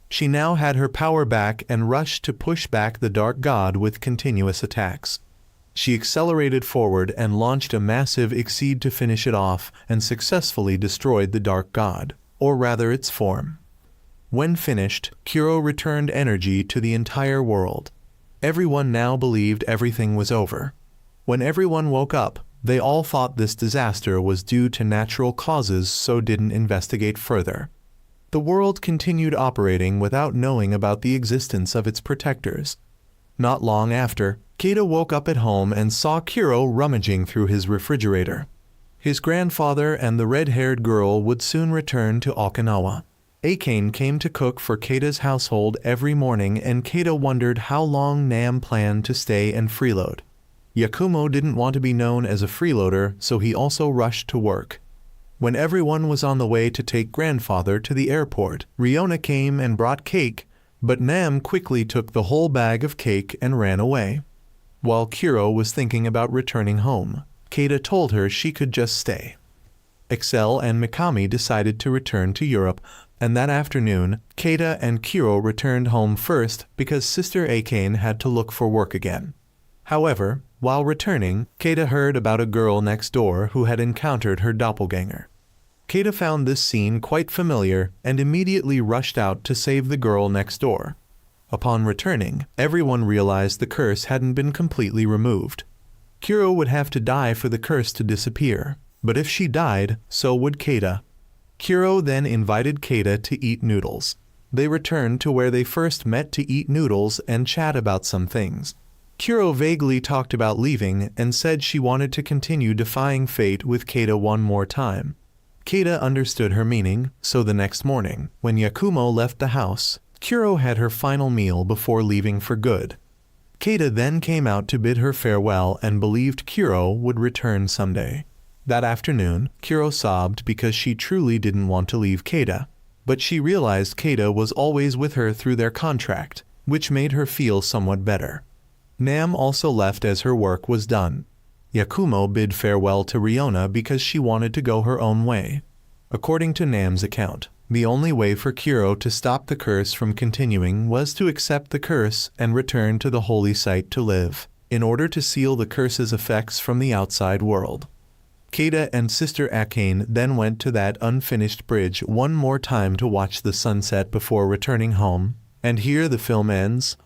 She now had her power back and rushed to push back the dark god with continuous attacks. She accelerated forward and launched a massive exceed to finish it off and successfully destroyed the dark god, or rather its form. When finished, Kuro returned energy to the entire world. Everyone now believed everything was over. When everyone woke up, they all thought this disaster was due to natural causes, so didn't investigate further. The world continued operating without knowing about the existence of its protectors. Not long after, Keita woke up at home and saw Kuro rummaging through his refrigerator. His grandfather and the red-haired girl would soon return to Okinawa. Akane came to cook for Keita's household every morning, and Keita wondered how long Nam planned to stay and freeload. Yakumo didn't want to be known as a freeloader, so he also rushed to work. When everyone was on the way to take grandfather to the airport, Riona came and brought cake, but Nam quickly took the whole bag of cake and ran away. While Kuro was thinking about returning home, Keita told her she could just stay. Excel and Mikami decided to return to Europe, and that afternoon, Keita and Kuro returned home first because Sister Akane had to look for work again. However, while returning, Keita heard about a girl next door who had encountered her doppelganger. Keita found this scene quite familiar and immediately rushed out to save the girl next door. Upon returning, everyone realized the curse hadn't been completely removed. Kuro would have to die for the curse to disappear, but if she died, so would Keita. Kuro then invited Keita to eat noodles. They returned to where they first met to eat noodles and chat about some things. Kuro vaguely talked about leaving and said she wanted to continue defying fate with Keita one more time. Keita understood her meaning, so the next morning, when Yakumo left the house, Kuro had her final meal before leaving for good. Keita then came out to bid her farewell and believed Kuro would return someday. That afternoon, Kuro sobbed because she truly didn't want to leave Keita, but she realized Keita was always with her through their contract, which made her feel somewhat better. Nam also left as her work was done. Yakumo bid farewell to Riona because she wanted to go her own way. According to Nam's account, the only way for Kuro to stop the curse from continuing was to accept the curse and return to the holy site to live, in order to seal the curse's effects from the outside world. Keita and Sister Akane then went to that unfinished bridge one more time to watch the sunset before returning home, and here the film ends.